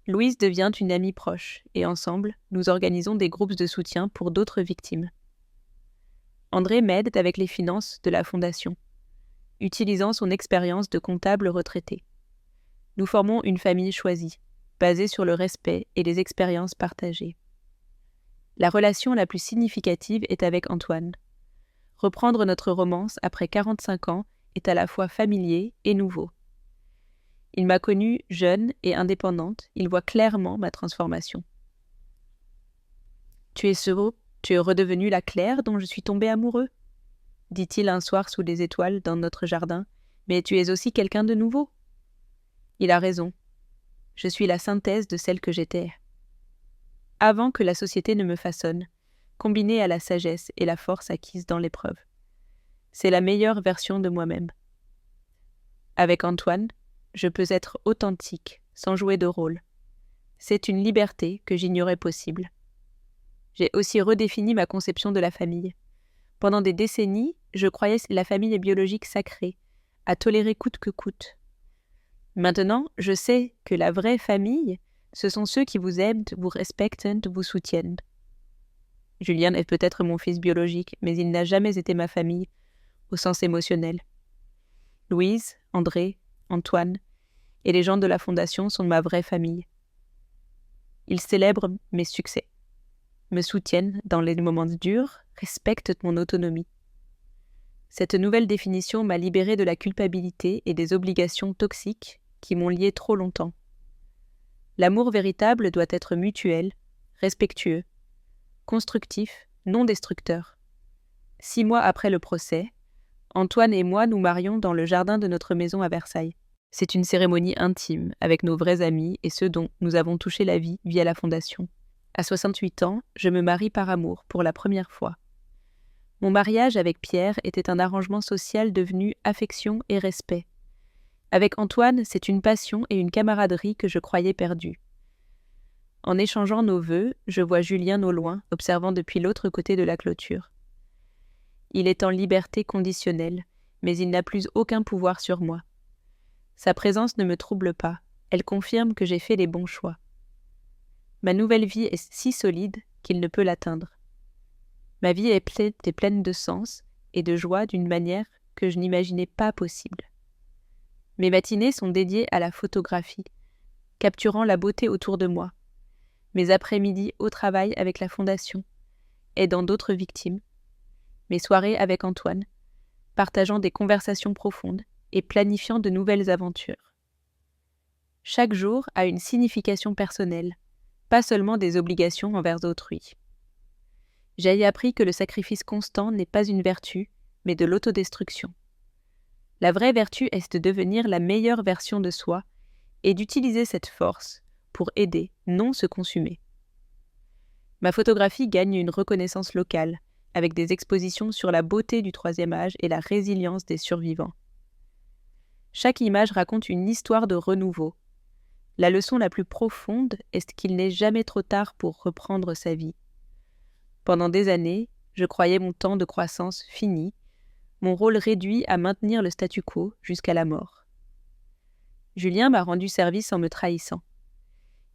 Louise devient une amie proche, et ensemble, nous organisons des groupes de soutien pour d'autres victimes. André m'aide avec les finances de la fondation, utilisant son expérience de comptable retraité. Nous formons une famille choisie, basée sur le respect et les expériences partagées. La relation la plus significative est avec Antoine. Reprendre notre romance après 45 ans est à la fois familier et nouveau. Il m'a connue jeune et indépendante, il voit clairement ma transformation. « Tu es redevenue la Claire dont je suis tombée amoureux ?» dit-il un soir sous les étoiles dans notre jardin, « mais tu es aussi quelqu'un de nouveau. » Il a raison. Je suis la synthèse de celle que j'étais. Avant que la société ne me façonne, combinée à la sagesse et la force acquise dans l'épreuve. C'est la meilleure version de moi-même. Avec Antoine, je peux être authentique, sans jouer de rôle. C'est une liberté que j'ignorais possible. J'ai aussi redéfini ma conception de la famille. Pendant des décennies, je croyais la famille biologique sacrée, à tolérer coûte que coûte. Maintenant, je sais que la vraie famille, ce sont ceux qui vous aiment, vous respectent, vous soutiennent. Julien est peut-être mon fils biologique, mais il n'a jamais été ma famille, au sens émotionnel. Louise, André, Antoine et les gens de la Fondation sont ma vraie famille. Ils célèbrent mes succès, me soutiennent dans les moments durs, respectent mon autonomie. Cette nouvelle définition m'a libérée de la culpabilité et des obligations toxiques qui m'ont liée trop longtemps. L'amour véritable doit être mutuel, respectueux, constructif, non destructeur. 6 mois après le procès, Antoine et moi nous marions dans le jardin de notre maison à Versailles. C'est une cérémonie intime, avec nos vrais amis et ceux dont nous avons touché la vie via la Fondation. À 68 ans, je me marie par amour, pour la première fois. Mon mariage avec Pierre était un arrangement social devenu affection et respect. Avec Antoine, c'est une passion et une camaraderie que je croyais perdue. En échangeant nos vœux, je vois Julien au loin, observant depuis l'autre côté de la clôture. Il est en liberté conditionnelle, mais il n'a plus aucun pouvoir sur moi. Sa présence ne me trouble pas, elle confirme que j'ai fait les bons choix. Ma nouvelle vie est si solide qu'il ne peut l'atteindre. Ma vie est pleine de sens et de joie d'une manière que je n'imaginais pas possible. Mes matinées sont dédiées à la photographie, capturant la beauté autour de moi. Mes après-midi au travail avec la Fondation, aidant d'autres victimes. Mes soirées avec Antoine, partageant des conversations profondes et planifiant de nouvelles aventures. Chaque jour a une signification personnelle, pas seulement des obligations envers autrui. J'ai appris que le sacrifice constant n'est pas une vertu, mais de l'autodestruction. La vraie vertu est de devenir la meilleure version de soi et d'utiliser cette force pour aider, non se consumer. Ma photographie gagne une reconnaissance locale, avec des expositions sur la beauté du troisième âge et la résilience des survivants. Chaque image raconte une histoire de renouveau. La leçon la plus profonde est qu'il n'est jamais trop tard pour reprendre sa vie. Pendant des années, je croyais mon temps de croissance fini, mon rôle réduit à maintenir le statu quo jusqu'à la mort. Julien m'a rendu service en me trahissant.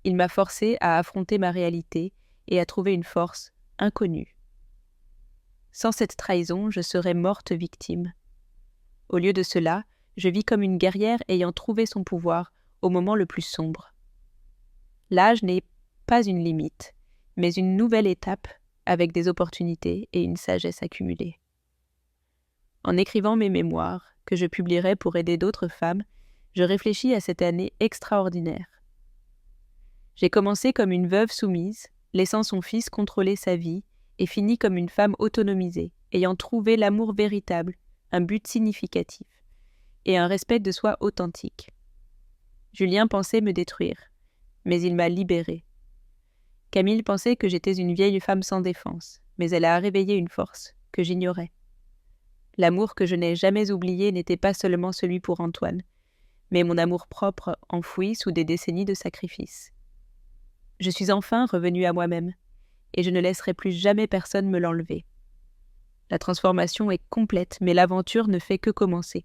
Il m'a forcé à affronter ma réalité et à trouver une force inconnue. Sans cette trahison, je serais morte victime. Au lieu de cela, je vis comme une guerrière ayant trouvé son pouvoir au moment le plus sombre. L'âge n'est pas une limite, mais une nouvelle étape avec des opportunités et une sagesse accumulée. En écrivant mes mémoires, que je publierai pour aider d'autres femmes, je réfléchis à cette année extraordinaire. J'ai commencé comme une veuve soumise, laissant son fils contrôler sa vie, et fini comme une femme autonomisée, ayant trouvé l'amour véritable, un but significatif, et un respect de soi authentique. Julien pensait me détruire, mais il m'a libérée. Camille pensait que j'étais une vieille femme sans défense, mais elle a réveillé une force que j'ignorais. L'amour que je n'ai jamais oublié n'était pas seulement celui pour Antoine, mais mon amour-propre enfoui sous des décennies de sacrifices. Je suis enfin revenue à moi-même, et je ne laisserai plus jamais personne me l'enlever. La transformation est complète, mais l'aventure ne fait que commencer.